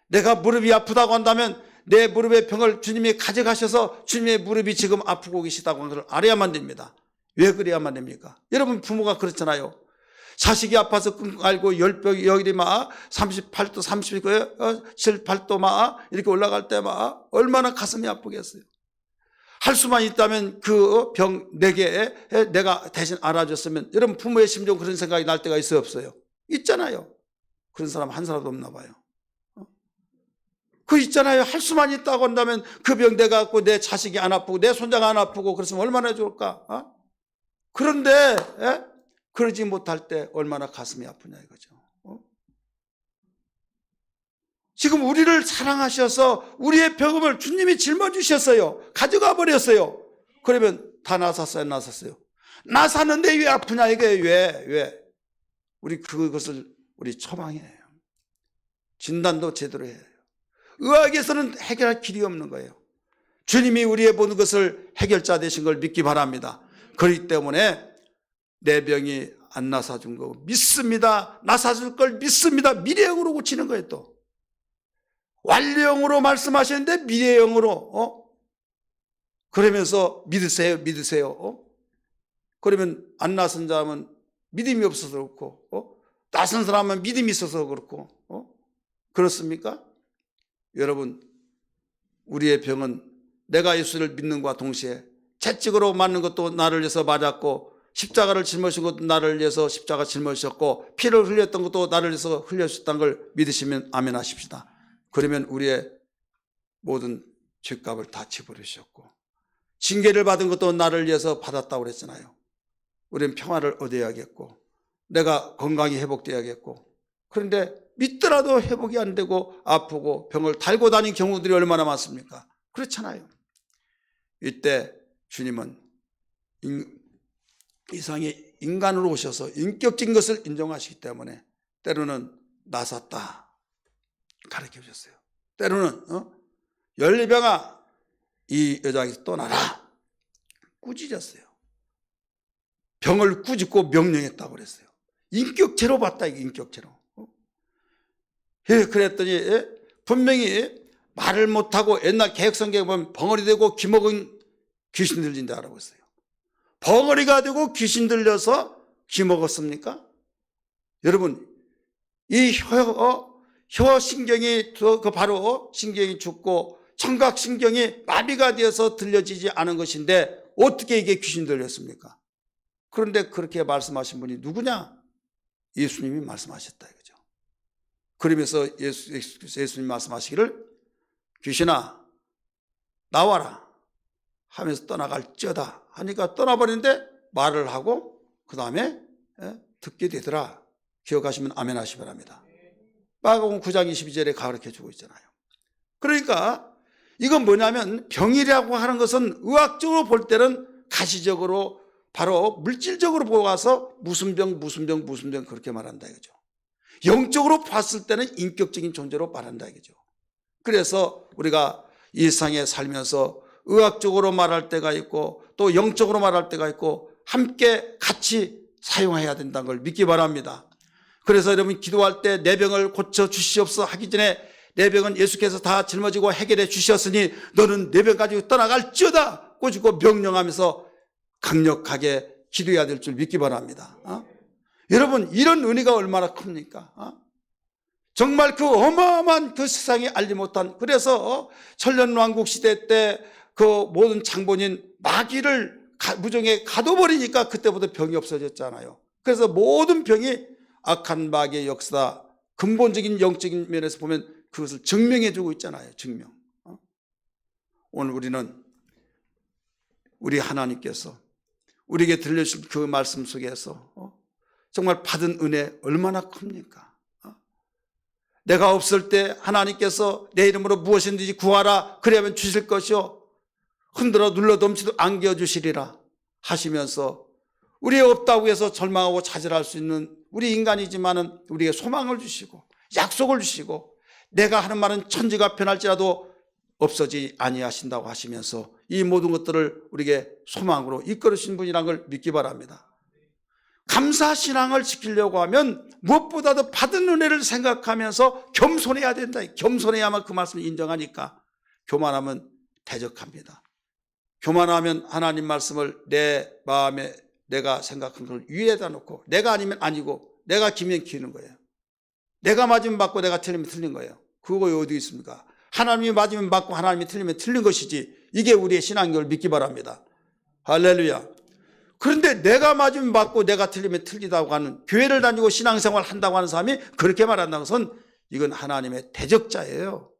내가 무릎이 아프다고 한다면 내 무릎의 병을 주님이 가져가셔서 주님의 무릎이 지금 아프고 계시다고 하는 걸 알아야만 됩니다. 왜 그래야만 됩니까? 여러분 부모가 그렇잖아요. 자식이 아파서 끙끙 열이 막 38도 37도 막 이렇게 올라갈 때 막 얼마나 가슴이 아프겠어요. 할 수만 있다면 그 병 4개에 내가 대신 알아줬으면 여러분 부모의 심정 그런 생각이 날 때가 있어요 없어요? 있잖아요. 그런 사람 한 사람도 없나 봐요. 그 있잖아요. 할 수만 있다고 한다면 그 병 내가 갖고 내 자식이 안 아프고 내 손자가 안 아프고 그랬으면 얼마나 좋을까? 그런데 그러지 못할 때 얼마나 가슴이 아프냐 이거죠. 지금 우리를 사랑하셔서 우리의 병음을 주님이 짊어주셨어요. 가져가 버렸어요. 그러면 다 나섰어요, 나섰어요? 나섰는데 왜 아프냐 이게 왜? 우리 그것을 우리 처방해요. 진단도 제대로 해요. 의학에서는 해결할 길이 없는 거예요. 주님이 우리의 모든 것을 해결자 되신 걸 믿기 바랍니다. 그렇기 때문에 내 병이 안 나사준 거 믿습니다. 나사줄 걸 믿습니다. 미래형으로 고치는 거예요. 또 완료형으로 말씀하시는데 미래형으로 그러면서 믿으세요. 그러면 안 나선 사람은 믿음이 없어서 그렇고 나선 사람은 믿음이 있어서 그렇고 그렇습니까? 여러분, 우리의 병은 내가 예수를 믿는 것과 동시에 채찍으로 맞는 것도 나를 위해서 맞았고 십자가를 짊어진 것도 나를 위해서 십자가 짊어지셨고 피를 흘렸던 것도 나를 위해서 흘려주셨다는 걸 믿으시면 아멘 하십시다. 그러면 우리의 모든 죄값을 다 지불하셨고 징계를 받은 것도 나를 위해서 받았다고 그랬잖아요. 우리는 평화를 얻어야겠고 내가 건강이 회복돼야겠고 그런데 믿더라도 회복이 안 되고 아프고 병을 달고 다닌 경우들이 얼마나 많습니까? 그렇잖아요. 이때 주님은 이상의 인간으로 오셔서 인격적인 것을 인정하시기 때문에 때로는 나섰다 가르쳐 주셨어요. 때로는 열리병아 이 여자에게서 떠나라 꾸짖었어요. 병을 꾸짖고 명령했다고 그랬어요. 인격체로 봤다 이게 인격체로. 그랬더니 분명히 말을 못하고 옛날 개혁성경에 보면 벙어리 되고 귀먹은 귀신 들린다라고 했어요. 벙어리가 되고 귀신 들려서 귀먹었습니까? 여러분 이 혀 신경이 바로 신경이 죽고 청각신경이 마비가 되어서 들려지지 않은 것인데 어떻게 이게 귀신 들렸습니까? 그런데 그렇게 말씀하신 분이 누구냐? 예수님이 말씀하셨다 이거죠. 그러면서 예수님이 말씀하시기를 귀신아 나와라 하면서 떠나갈지어다 하니까 떠나버리는데 말을 하고 그 다음에 듣게 되더라. 기억하시면 아멘 하시 바랍니다. 마가복음 9장 22절에 가르쳐주고 있잖아요. 그러니까 이건 뭐냐면 병이라고 하는 것은 의학적으로 볼 때는 가시적으로 바로 물질적으로 보아서 무슨 병 그렇게 말한다 이거죠. 영적으로 봤을 때는 인격적인 존재로 말한다 이거죠. 그래서 우리가 일상에 살면서 의학적으로 말할 때가 있고 또 영적으로 말할 때가 있고 함께 같이 사용해야 된다는 걸 믿기 바랍니다. 그래서 여러분 기도할 때 내 병을 고쳐 주시옵소서 하기 전에 내 병은 예수께서 다 짊어지고 해결해 주셨으니 너는 내 병 가지고 떠나갈지어다 꼬집고 명령하면서 강력하게 기도해야 될 줄 믿기 바랍니다. 여러분 이런 은혜가 얼마나 큽니까? 정말 그 어마어마한 그 세상에 알지 못한 그래서 천년왕국 시대 때 그 모든 장본인 마귀를 무정에 가둬버리니까 그때부터 병이 없어졌잖아요. 그래서 모든 병이 악한 마귀의 역사 근본적인 영적인 면에서 보면 그것을 증명해 주고 있잖아요. 증명. 오늘 우리는 우리 하나님께서 우리에게 들려주신 그 말씀 속에서 정말 받은 은혜 얼마나 큽니까? 내가 없을 때 하나님께서 내 이름으로 무엇이든지 구하라 그래야만 주실 것이요 흔들어 눌러 덤치도 안겨주시리라 하시면서 우리 없다고 해서 절망하고 좌절할 수 있는 우리 인간이지만은 우리에게 소망을 주시고 약속을 주시고 내가 하는 말은 천지가 변할지라도 없어지지 아니하신다고 하시면서 이 모든 것들을 우리에게 소망으로 이끌으신 분이라는 걸 믿기 바랍니다. 감사신앙을 지키려고 하면 무엇보다도 받은 은혜를 생각하면서 겸손해야 된다. 겸손해야만 그 말씀을 인정하니까 교만하면 대적합니다. 교만하면 하나님 말씀을 내 마음에 내가 생각한 걸 위에다 놓고 내가 아니면 아니고 내가 기면 기는 거예요. 내가 맞으면 맞고 내가 틀리면 틀린 거예요. 그거 어디 있습니까? 하나님이 맞으면 맞고 하나님이 틀리면 틀린 것이지 이게 우리의 신앙을 믿기 바랍니다. 할렐루야. 그런데 내가 맞으면 맞고 내가 틀리면 틀리다고 하는 교회를 다니고 신앙생활 한다고 하는 사람이 그렇게 말한다는 것은 이건 하나님의 대적자예요.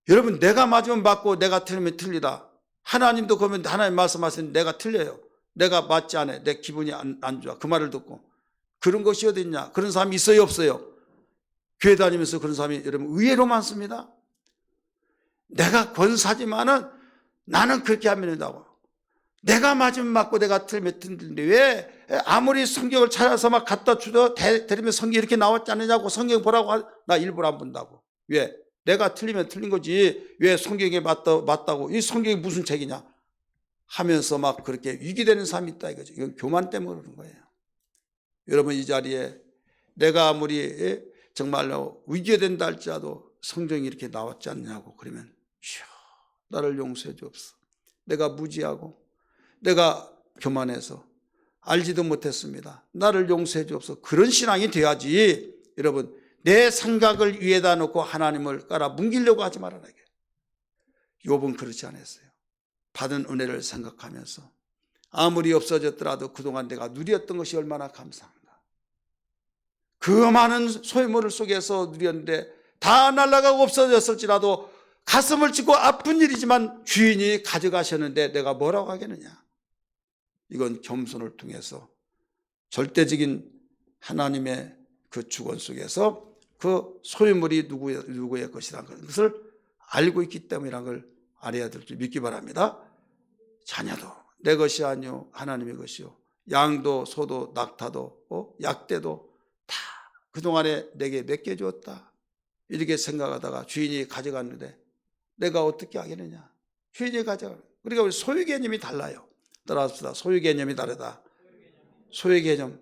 여러분 내가 맞으면 맞고 내가 틀리면 틀리다. 하나님도 그러면 하나님 말씀하시는데 내가 틀려요. 내가 맞지 않아. 내 기분이 안 좋아. 그 말을 듣고. 그런 것이 어디 있냐. 그런 사람이 있어요 없어요? 교회 다니면서 그런 사람이 여러분 의외로 많습니다. 내가 권사지만은 나는 그렇게 하면 된다고. 내가 맞으면 맞고 내가 틀리면 틀린데 왜 아무리 성경을 찾아서 막 갖다 주더 대리면 성경이 이렇게 나왔지 않느냐고 성경 보라고 나 일부러 안 본다고. 왜? 내가 틀리면 틀린 거지 왜 성경에 맞다고 이 성경이 무슨 책이냐 하면서 막 그렇게 위기되는 사람이 있다 이거죠. 이건 교만 때문에 그런 거예요. 여러분 이 자리에 내가 아무리 정말로 위기가 된다 할지라도 성경이 이렇게 나왔지 않냐고 그러면 주여 나를 용서해 주옵소서. 내가 무지하고 내가 교만해서 알지도 못했습니다. 나를 용서해 주옵소서. 그런 신앙이 돼야지. 여러분 내 생각을 위에다 놓고 하나님을 깔아 뭉기려고 하지 말아라. 욥은 그렇지 않았어요. 받은 은혜를 생각하면서 아무리 없어졌더라도 그동안 내가 누렸던 것이 얼마나 감사한가. 그 많은 소유물 속에서 누렸는데 다 날아가고 없어졌을지라도 가슴을 찢고 아픈 일이지만 주인이 가져가셨는데 내가 뭐라고 하겠느냐. 이건 겸손을 통해서 절대적인 하나님의 그 주권 속에서 그 소유물이 누구의 것이라는 것을 알고 있기 때문이라는 걸 알아야 될 줄 믿기 바랍니다. 자녀도 내 것이 아니요 하나님의 것이요 양도 소도 낙타도 약대도 다 그동안에 내게 맡겨주었다 이렇게 생각하다가 주인이 가져갔는데 내가 어떻게 하겠느냐. 주인이 가져가. 그러니까 우리 소유 개념이 달라요. 따라합시다. 소유 개념이 다르다. 소유 개념.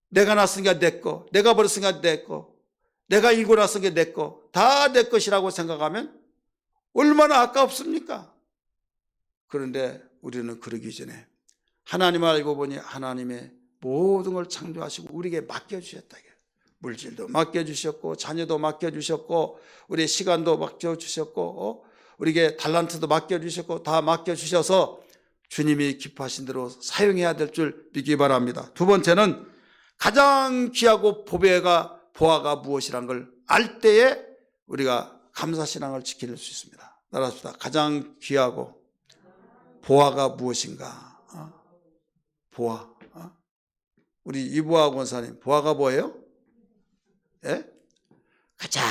내가 낳았으니까 내 거, 내가 버렸으니까 내 거, 내가 일고 났으니까 내 거, 다 내 것이라고 생각하면 얼마나 아깝습니까? 그런데 우리는 그러기 전에 하나님을 알고 보니 하나님의 모든 걸 창조하시고 우리에게 맡겨주셨다. 물질도 맡겨주셨고 자녀도 맡겨주셨고 우리의 시간도 맡겨주셨고 우리에게 달란트도 맡겨주셨고 다 맡겨주셔서 주님이 기뻐하신 대로 사용해야 될 줄 믿기 바랍니다. 두 번째는 가장 귀하고 보아가 무엇이란 걸 알 때에 우리가 감사신앙을 지킬 수 있습니다. 따라합시다. 가장 귀하고 보아가 무엇인가? 보아. 우리 이보아 권사님 보아가 뭐예요? 예? 가장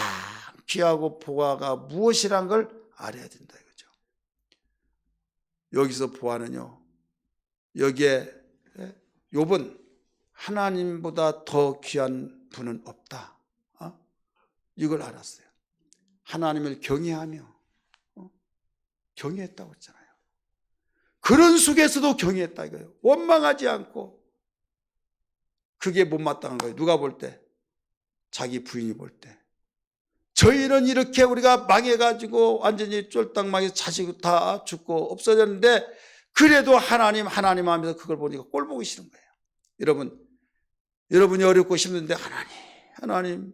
귀하고 보아가 무엇이란 걸 알아야 된다 이거죠. 여기서 보아는요. 여기에 욥은 하나님보다 더 귀한 분은 없다. 이걸 알았어요. 하나님을 경외하며 경외했다고 했잖아요. 그런 속에서도 경외했다 이거예요. 원망하지 않고. 그게 못마땅한 거예요. 누가 볼 때? 자기 부인이 볼 때. 저희는 이렇게 우리가 망해가지고 완전히 쫄딱 망해서 자식 다 죽고 없어졌는데 그래도 하나님 하면서 그걸 보니까 꼴 보기 싫은 거예요. 여러분이 어렵고 힘든데 하나님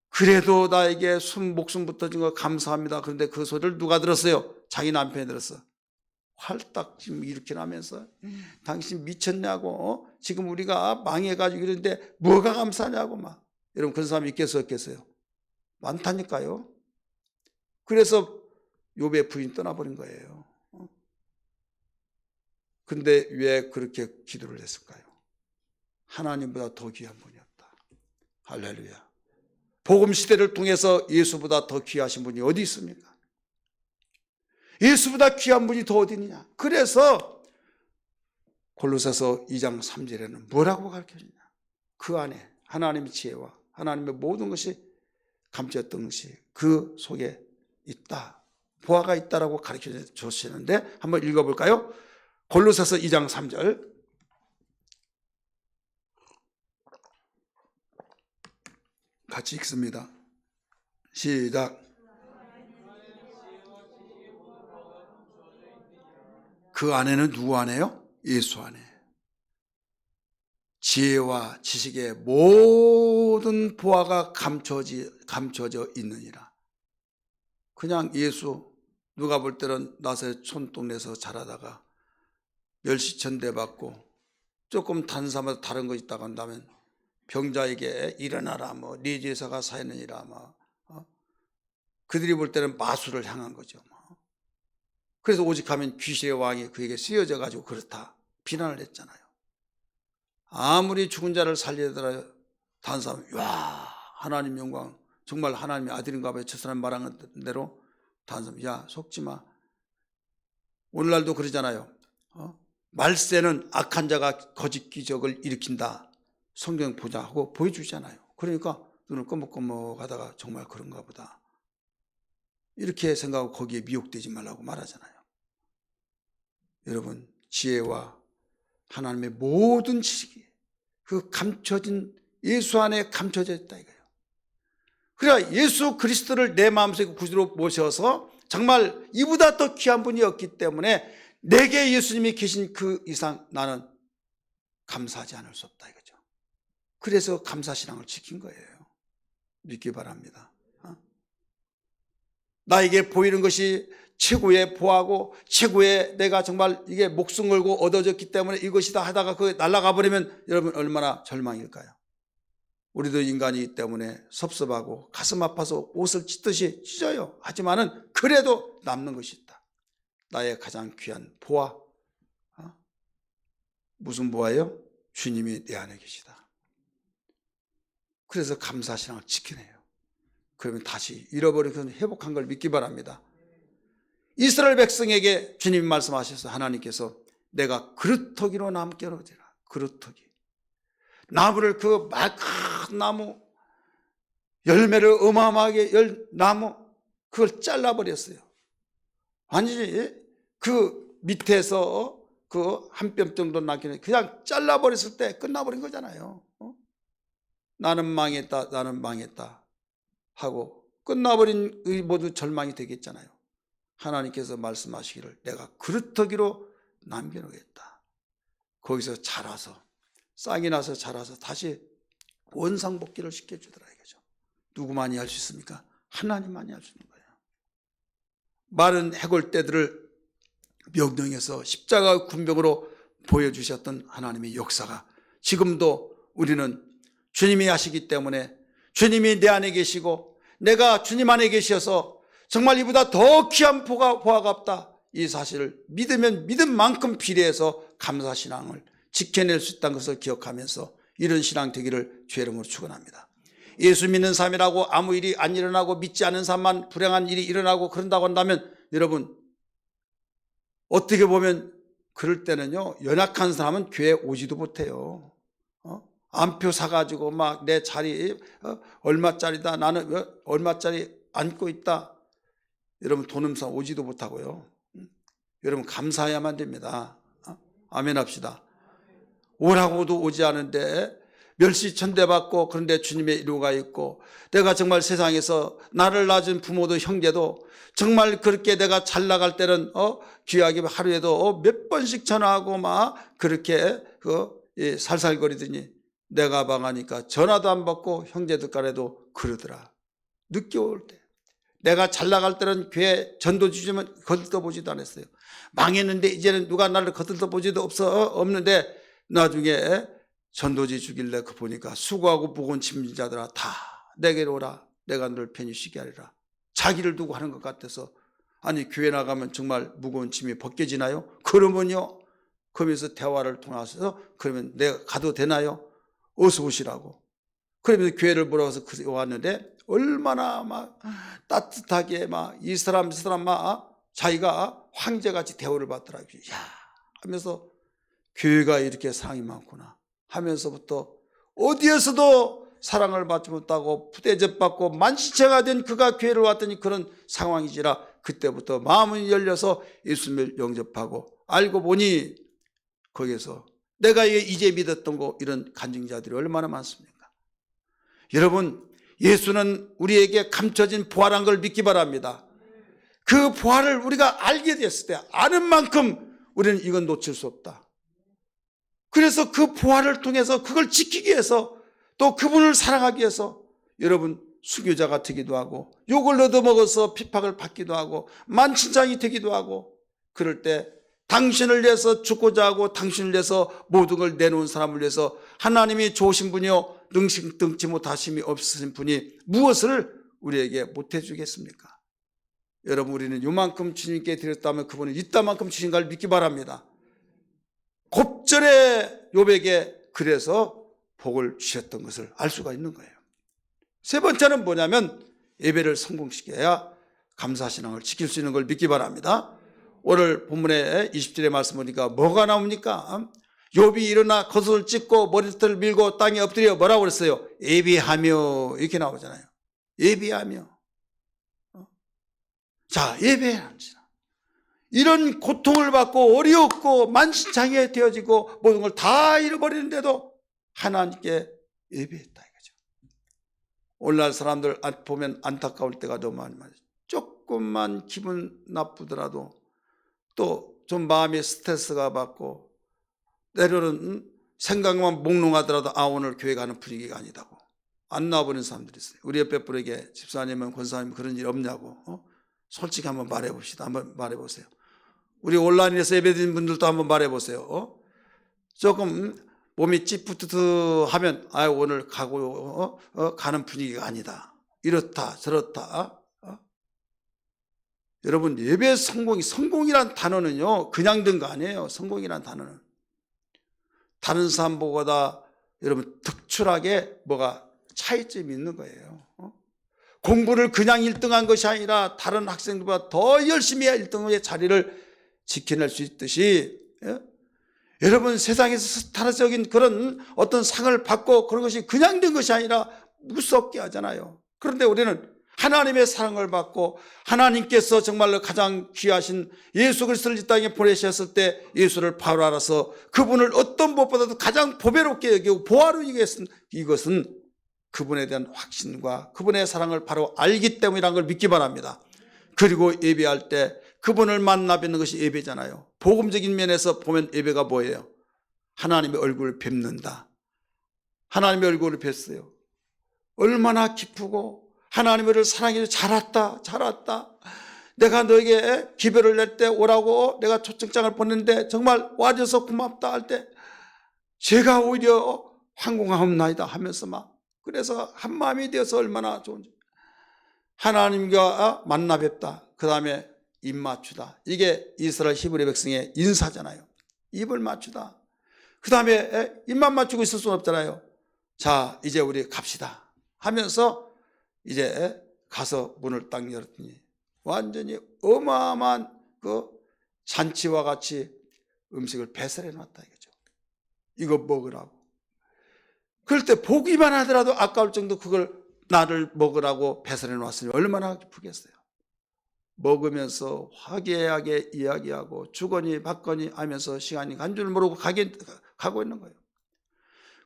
그래도 나에게 목숨부터 준 거 감사합니다. 그런데 그 소리를 누가 들었어요? 자기 남편이 들었어. 활딱 지금 이렇게 나면서 당신 미쳤냐고 지금 우리가 망해가지고 이러는데 뭐가 감사냐고 막. 여러분 그런 사람이 있겠어요 없겠어요? 많다니까요. 그래서 욥의 부인 떠나버린 거예요. 근데 왜 그렇게 기도를 했을까요? 하나님보다 더 귀한 분이 없다. 할렐루야. 복음 시대를 통해서 예수보다 더 귀하신 분이 어디 있습니까? 예수보다 귀한 분이 더 어디 있느냐. 그래서 골로새서 2장 3절에는 뭐라고 가르쳐주냐. 그 안에 하나님의 지혜와 하나님의 모든 것이 감추었던 것이 그 속에 있다. 보아가 있다라고 가르쳐 주시는데 한번 읽어볼까요? 골로새서 2장 3절 같이 읽습니다. 시작. 그 안에는 누구 안에요? 예수 안에. 지혜와 지식의 모든 보화가 감춰져 있느니라. 그냥 예수 누가 볼 때는 나사렛 촌동네에서 자라다가 멸시천대 받고 조금 단사마다 다른 거 있다고 한다면 병자에게 일어나라 네 제사가 사느니라 그들이 볼 때는 마술을 향한 거죠. 그래서 오직하면 귀신의 왕이 그에게 쓰여져 가지고 그렇다 비난을 했잖아요. 아무리 죽은 자를 살리더라도 다른 사람은 야 하나님 영광 정말 하나님의 아들인가 봐요. 저 사람 말한 대로. 다른 사람 야 속지 마. 오늘날도 그러잖아요. 말세는 악한 자가 거짓 기적을 일으킨다. 성경 보자 하고 보여주잖아요. 그러니까 눈을 꺼먹꺼먹 하다가 정말 그런가 보다. 이렇게 생각하고 거기에 미혹되지 말라고 말하잖아요. 여러분 지혜와 하나님의 모든 지식이 그 감춰진 예수 안에 감춰져 있다 이거예요. 그러니까 예수 그리스도를 내 마음속에 구주로 모셔서 정말 이보다 더 귀한 분이 없기 때문에 내게 예수님이 계신 그 이상 나는 감사하지 않을 수 없다 이거죠. 그래서 감사신앙을 지킨 거예요. 믿기 바랍니다. 나에게 보이는 것이 최고의 보하고 최고의 내가 정말 이게 목숨 걸고 얻어졌기 때문에 이것이다 하다가 그게 날아가 버리면 여러분 얼마나 절망일까요? 우리도 인간이기 때문에 섭섭하고 가슴 아파서 옷을 찢듯이 찢어요. 하지만은 그래도 남는 것이 있다. 나의 가장 귀한 보화. 무슨 보화예요? 주님이 내 안에 계시다. 그래서 감사신앙을 지켜내요. 그러면 다시 잃어버린 그 회복한 걸 믿기 바랍니다. 이스라엘 백성에게 주님이 말씀하셔서 하나님께서 내가 그루터기로 남겨놓으리라. 그루터기. 나무를 그 큰 나무 열매를 어마어마하게 열 나무 그걸 잘라버렸어요. 완전히 그 밑에서 그 한 뼘 정도 남기는 그냥 잘라버렸을 때 끝나버린 거잖아요. 나는 망했다 나는 망했다 하고 끝나버린 모두 절망이 되겠잖아요. 하나님께서 말씀하시기를 내가 그루터기로 남겨놓겠다. 거기서 자라서 싹이 나서 자라서 다시 원상복귀를 시켜주더라 이거죠. 누구만이 할 수 있습니까? 하나님만이 할 수 있는 거예요. 마른 해골대들을 명령해서 십자가 군병으로 보여주셨던 하나님의 역사가 지금도 우리는 주님이 하시기 때문에 주님이 내 안에 계시고 내가 주님 안에 계셔서 정말 이보다 더 귀한 보화가 없다. 이 사실을 믿으면 믿은 만큼 비례해서 감사신앙을 지켜낼 수 있다는 것을 기억하면서 이런 신앙 되기를 주의 이름으로 축원합니다. 예수 믿는 사람이라고 아무 일이 안 일어나고 믿지 않는 사람만 불행한 일이 일어나고 그런다고 한다면 여러분 어떻게 보면 그럴 때는요 연약한 사람은 교회 오지도 못해요. 안표 사가지고 막 내 자리 얼마짜리다 나는 얼마짜리 안고 있다. 여러분 돈 없어 오지도 못하고요. 여러분 감사해야만 됩니다. 아멘 합시다. 오라고도 오지 않은데 멸시천대받고 그런데 주님의 이루가 있고 내가 정말 세상에서 나를 낳은 부모도 형제도 정말 그렇게 내가 잘 나갈 때는 귀하게 하루에도 몇 번씩 전화하고 막 그렇게 살살거리더니 내가 방하니까 전화도 안 받고 형제들 간에도 그러더라. 늦게 올 때 내가 잘 나갈 때는 교회 전도 주지만 거들떠보지도 않았어요. 망했는데 이제는 누가 나를 거들떠보지도 없는데 나중에 전도지 주길래 그 보니까 수고하고 무거운 짐진 자들아 다 내게로 오라. 내가 너를 편히 쉬게 하리라. 자기를 두고 하는 것 같아서 아니 교회 나가면 정말 무거운 짐이 벗겨지나요? 그러면요. 그러면서 대화를 통해서 그러면 내가 가도 되나요? 어서 오시라고. 그러면서 교회를 보러 가서 왔는데 얼마나 막 따뜻하게 막 이 사람 저 사람 막 자기가 황제같이 대우를 받더라고요. 야 하면서 교회가 이렇게 사랑이 많구나 하면서부터 어디에서도 사랑을 받지 못하고 푸대접받고 만시체가 된 그가 교회를 왔더니 그런 상황이지라 그때부터 마음이 열려서 예수님을 영접하고 알고 보니 거기에서 내가 이제 믿었던 거 이런 간증자들이 얼마나 많습니까? 여러분 예수는 우리에게 감춰진 보화란 걸 믿기 바랍니다. 그 보화를 우리가 알게 됐을 때 아는 만큼 우리는 이건 놓칠 수 없다. 그래서 그 보화를 통해서 그걸 지키기 위해서 또 그분을 사랑하기 위해서 여러분 순교자가 되기도 하고 욕을 얻어먹어서 핍박을 받기도 하고 만신창이 되기도 하고 그럴 때 당신을 위해서 죽고자 하고 당신을 위해서 모든 걸 내놓은 사람을 위해서 하나님이 좋으신 분이요 능치 못하심이 없으신 분이 무엇을 우리에게 못해 주겠습니까? 여러분 우리는 요만큼 주님께 드렸다면 그분은 이따만큼 주신 걸 믿기 바랍니다. 곱절에 욥에게 그래서 복을 주셨던 것을 알 수가 있는 거예요. 세 번째는 뭐냐면 예배를 성공시켜야 감사신앙을 지킬 수 있는 걸 믿기 바랍니다. 오늘 본문에 20절의 말씀 보니까 뭐가 나옵니까? 욥이 일어나 겉옷을 찢고 머리털을 밀고 땅에 엎드려 뭐라고 그랬어요? 예배하며 이렇게 나오잖아요. 예배하며. 자, 예배합시다. 이런 고통을 받고 어려웠고 만신창이에 되어지고 모든 걸 다 잃어버리는데도 하나님께 예배했다 이거죠. 오늘날 사람들 보면 안타까울 때가 너무 많이 많아요. 조금만 기분 나쁘더라도 또 좀 마음에 스트레스가 받고 때로는 생각만 몽롱하더라도 오늘 교회 가는 분위기가 아니다고 안 나와버리는 사람들이 있어요. 우리 옆에 분에게 집사님은 권사님 그런 일 없냐고 솔직히 한번 말해봅시다. 한번 말해보세요. 우리 온라인에서 예배드린 분들도 한번 말해보세요. 조금 몸이 찌뿌드드하면 오늘 가고 가는 분위기가 아니다. 이렇다 저렇다. 여러분 예배 성공이란 단어는요 그냥 든 거 아니에요. 성공이란 단어는 다른 사람보다 여러분 특출하게 뭐가 차이점이 있는 거예요. 공부를 그냥 1등한 것이 아니라 다른 학생들보다 더 열심히 해야 1등의 자리를 지켜낼 수 있듯이 여러분 세상에서 스타적인 그런 어떤 상을 받고 그런 것이 그냥 된 것이 아니라 무섭게 하잖아요. 그런데 우리는 하나님의 사랑을 받고 하나님께서 정말로 가장 귀하신 예수 그리스도를 이 땅에 보내셨을 때 예수를 바로 알아서 그분을 어떤 무엇보다도 가장 보배롭게 여기고 보아로 여겼은 이것은 그분에 대한 확신과 그분의 사랑을 바로 알기 때문이라는 걸 믿기 바랍니다. 그리고 예배할 때 그분을 만나 뵙는 것이 예배잖아요. 복음적인 면에서 보면 예배가 뭐예요? 하나님의 얼굴을 뵙는다. 하나님의 얼굴을 뵀어요. 얼마나 기쁘고 하나님을 사랑해서 잘 왔다. 내가 너에게 기별을 낼 때 오라고 내가 초청장을 보냈는데 정말 와줘서 고맙다 할 때 제가 오히려 황공하옵나이다 하면서 막 그래서 한마음이 되어서 얼마나 좋은지 하나님과 만나 뵙다. 그 다음에 입 맞추다. 이게 이스라엘 히브리 백성의 인사잖아요. 입을 맞추다. 그 다음에 입만 맞추고 있을 수는 없잖아요. 자 이제 우리 갑시다 하면서 이제 가서 문을 딱 열었더니 완전히 어마어마한 그 잔치와 같이 음식을 배설해 놨다 이거죠. 이거 먹으라고. 그럴 때 보기만 하더라도 아까울 정도 그걸 나를 먹으라고 배설해 놨으니 얼마나 기쁘겠어요. 먹으면서 화기애애하게 이야기하고 주거니 받거니 하면서 시간이 간 줄 모르고 가고 있는 거예요.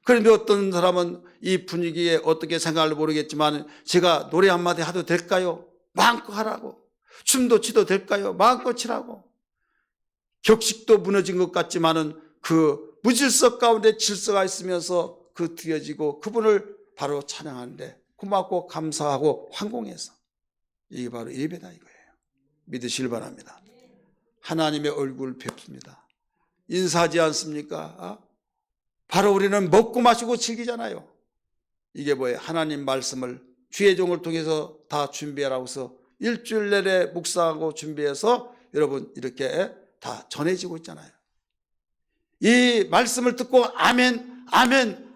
그런데 어떤 사람은 이 분위기에 어떻게 생각할지 모르겠지만 제가 노래 한마디 해도 될까요? 마음껏 하라고. 춤도 추도 될까요? 마음껏 추라고. 격식도 무너진 것 같지만은 그 무질서 가운데 질서가 있으면서 그 드려지고 그분을 바로 찬양하는데 고맙고 감사하고 환공해서 이게 바로 예배다 이거예요. 믿으시길 바랍니다. 하나님의 얼굴을 뵙습니다. 인사하지 않습니까? 바로 우리는 먹고 마시고 즐기잖아요. 이게 뭐예요? 하나님 말씀을 주의 종을 통해서 다 준비하라고 해서 일주일 내내 묵상하고 준비해서 여러분 이렇게 다 전해지고 있잖아요. 이 말씀을 듣고 아멘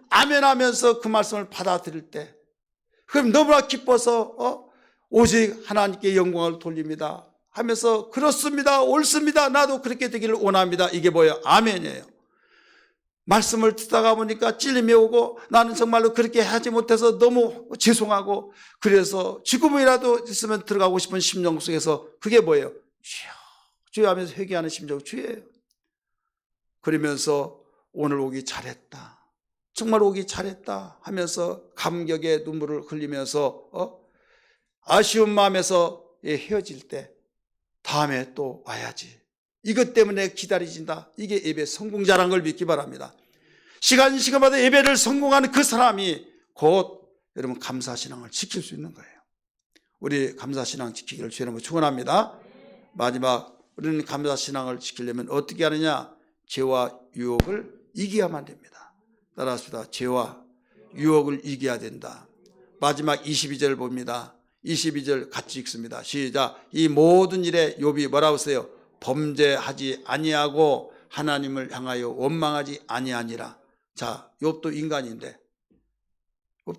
하면서 그 말씀을 받아들일 때 그럼 너무나 기뻐서 오직 하나님께 영광을 돌립니다 하면서 그렇습니다 옳습니다 나도 그렇게 되기를 원합니다. 이게 뭐예요? 아멘이에요. 말씀을 듣다가 보니까 찔림이 오고 나는 정말로 그렇게 하지 못해서 너무 죄송하고 그래서 지금이라도 있으면 들어가고 싶은 심령 속에서 그게 뭐예요? 주여 하면서 회개하는 심정 주예요. 그러면서 오늘 오기 잘했다. 정말 오기 잘했다 하면서 감격의 눈물을 흘리면서 아쉬운 마음에서 헤어질 때 다음에 또 와야지. 이것 때문에 기다려진다. 이게 예배 성공자라는 걸 믿기 바랍니다. 시간마다 예배를 성공하는 그 사람이 곧 여러분 감사신앙을 지킬 수 있는 거예요. 우리 감사신앙 지키기를 주의 이름으로 축원합니다. 마지막 우리는 감사신앙을 지키려면 어떻게 하느냐? 죄와 유혹을 이겨야만 됩니다. 따라합시다. 죄와 유혹을 이겨야 된다. 마지막 22절 봅니다. 22절 같이 읽습니다. 시작. 이 모든 일에 욥이 뭐라고 했어요? 범죄하지 아니하고 하나님을 향하여 원망하지 아니하니라. 자, 욥도 인간인데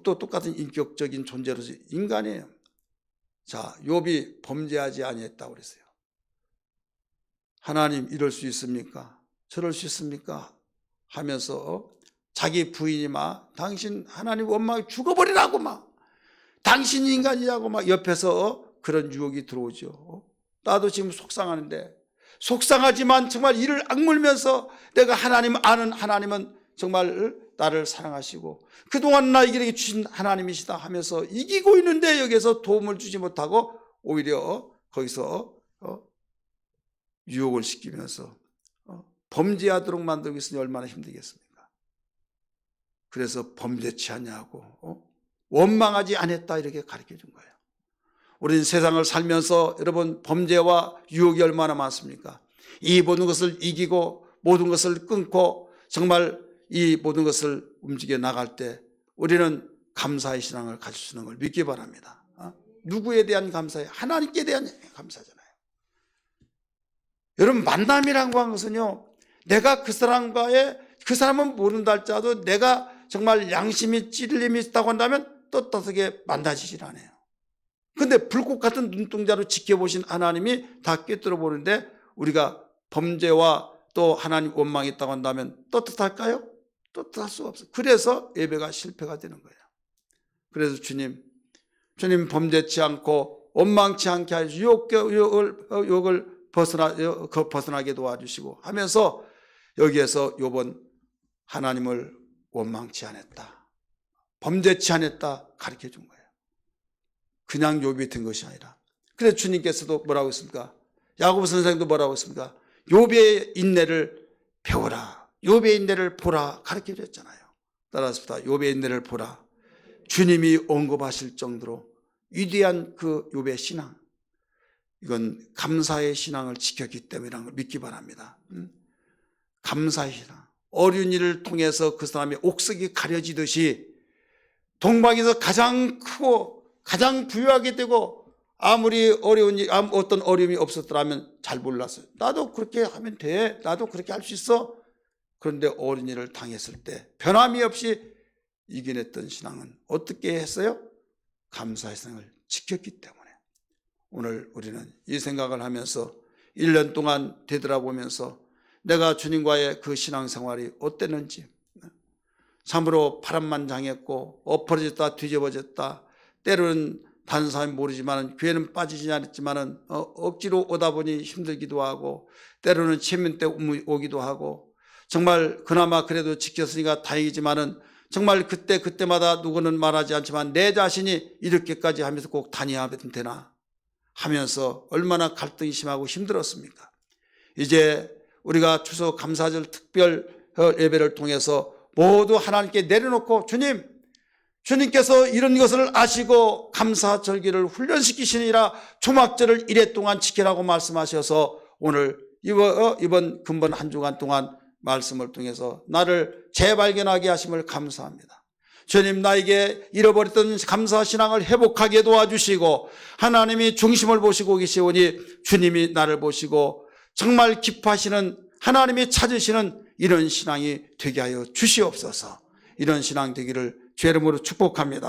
또 똑같은 인격적인 존재로서 인간이에요. 자, 욥이 범죄하지 아니했다고 그랬어요. 하나님 이럴 수 있습니까? 저럴 수 있습니까? 하면서 자기 부인이 막 당신 하나님 원망 죽어버리라고 막 당신 인간이라고 막 옆에서 그런 유혹이 들어오죠. 나도 지금 속상하는데 속상하지만 정말 이를 악물면서 내가 하나님 아는 하나님은 정말 나를 사랑하시고 그동안 나에게 주신 하나님이시다 하면서 이기고 있는데 여기서 도움을 주지 못하고 오히려 거기서 유혹을 시키면서 범죄하도록 만들고 있으니 얼마나 힘들겠습니까? 그래서 범죄치 않냐고 원망하지 않았다 이렇게 가르쳐 준 거예요. 우리는 세상을 살면서 여러분 범죄와 유혹이 얼마나 많습니까? 이 모든 것을 이기고 모든 것을 끊고 정말 이 모든 것을 움직여 나갈 때 우리는 감사의 신앙을 가질 수 있는 걸 믿기 바랍니다. 누구에 대한 감사예요? 하나님께 대한 감사잖아요. 여러분 만남이라고 하는 것은요, 내가 그 사람은 모른다 할지라도 내가 정말 양심이 찔림이 있다고 한다면 떳떳하게 만나지질 않아요. 근데 불꽃 같은 눈동자로 지켜보신 하나님이 다 꿰뚫어 보는데 우리가 범죄와 또 하나님 원망이 있다고 한다면 떳떳할까요? 떳떳할 수가 없어요. 그래서 예배가 실패가 되는 거예요. 그래서 주님 범죄치 않고 원망치 않게 하시고 유혹을 벗어나게 도와주시고 하면서 여기에서 욥은 하나님을 원망치 않았다, 범죄치 않았다 가르쳐 준 거예요. 그냥 욥이 된 것이 아니라. 그래서 주님께서도 뭐라고 했습니까? 야고보 선생도 뭐라고 했습니까? 욥의 인내를 배워라, 욥의 인내를 보라 가르쳐 줬잖아요. 따라서 욥의 인내를 보라. 주님이 언급하실 정도로 위대한 그 욥의 신앙, 이건 감사의 신앙을 지켰기 때문이라는 걸 믿기 바랍니다. 감사의 신앙. 어려운 일을 통해서 그 사람의 옥석이 가려지듯이 동방에서 가장 크고 가장 부유하게 되고 아무리 어떤 어려움이 없었더라면 잘 몰랐어요. 나도 그렇게 하면 돼, 나도 그렇게 할 수 있어. 그런데 어려운 일을 당했을 때 변함이 없이 이겨냈던 신앙은 어떻게 했어요? 감사의 신앙을 지켰기 때문에. 오늘 우리는 이 생각을 하면서 1년 동안 되돌아보면서 내가 주님과의 그 신앙생활이 어땠는지, 참으로 파란만장했고 엎어졌다 뒤집어졌다, 때로는 다른 사람이 모르지만 교회는 빠지지 않았지만 억지로 오다 보니 힘들기도 하고 때로는 체면 때 오기도 하고 정말 그나마 그래도 지켰으니까 다행이지만 정말 그때마다 누구는 말하지 않지만 내 자신이 이렇게까지 하면서 꼭 다녀야 되나 하면서 얼마나 갈등이 심하고 힘들었습니까? 이제 우리가 추석 감사절 특별 예배를 통해서 모두 하나님께 내려놓고 주님께서 이런 것을 아시고 감사절기를 훈련시키시니라 초막절을 1회 동안 지키라고 말씀하셔서 오늘 이번 근본 한 주간 동안 말씀을 통해서 나를 재발견하게 하심을 감사합니다. 주님, 나에게 잃어버렸던 감사신앙을 회복하게 도와주시고 하나님이 중심을 보시고 계시오니 주님이 나를 보시고 정말 기뻐하시는 하나님이 찾으시는 이런 신앙이 되게 하여 주시옵소서. 이런 신앙 되기를 주의 이름으로 축복합니다.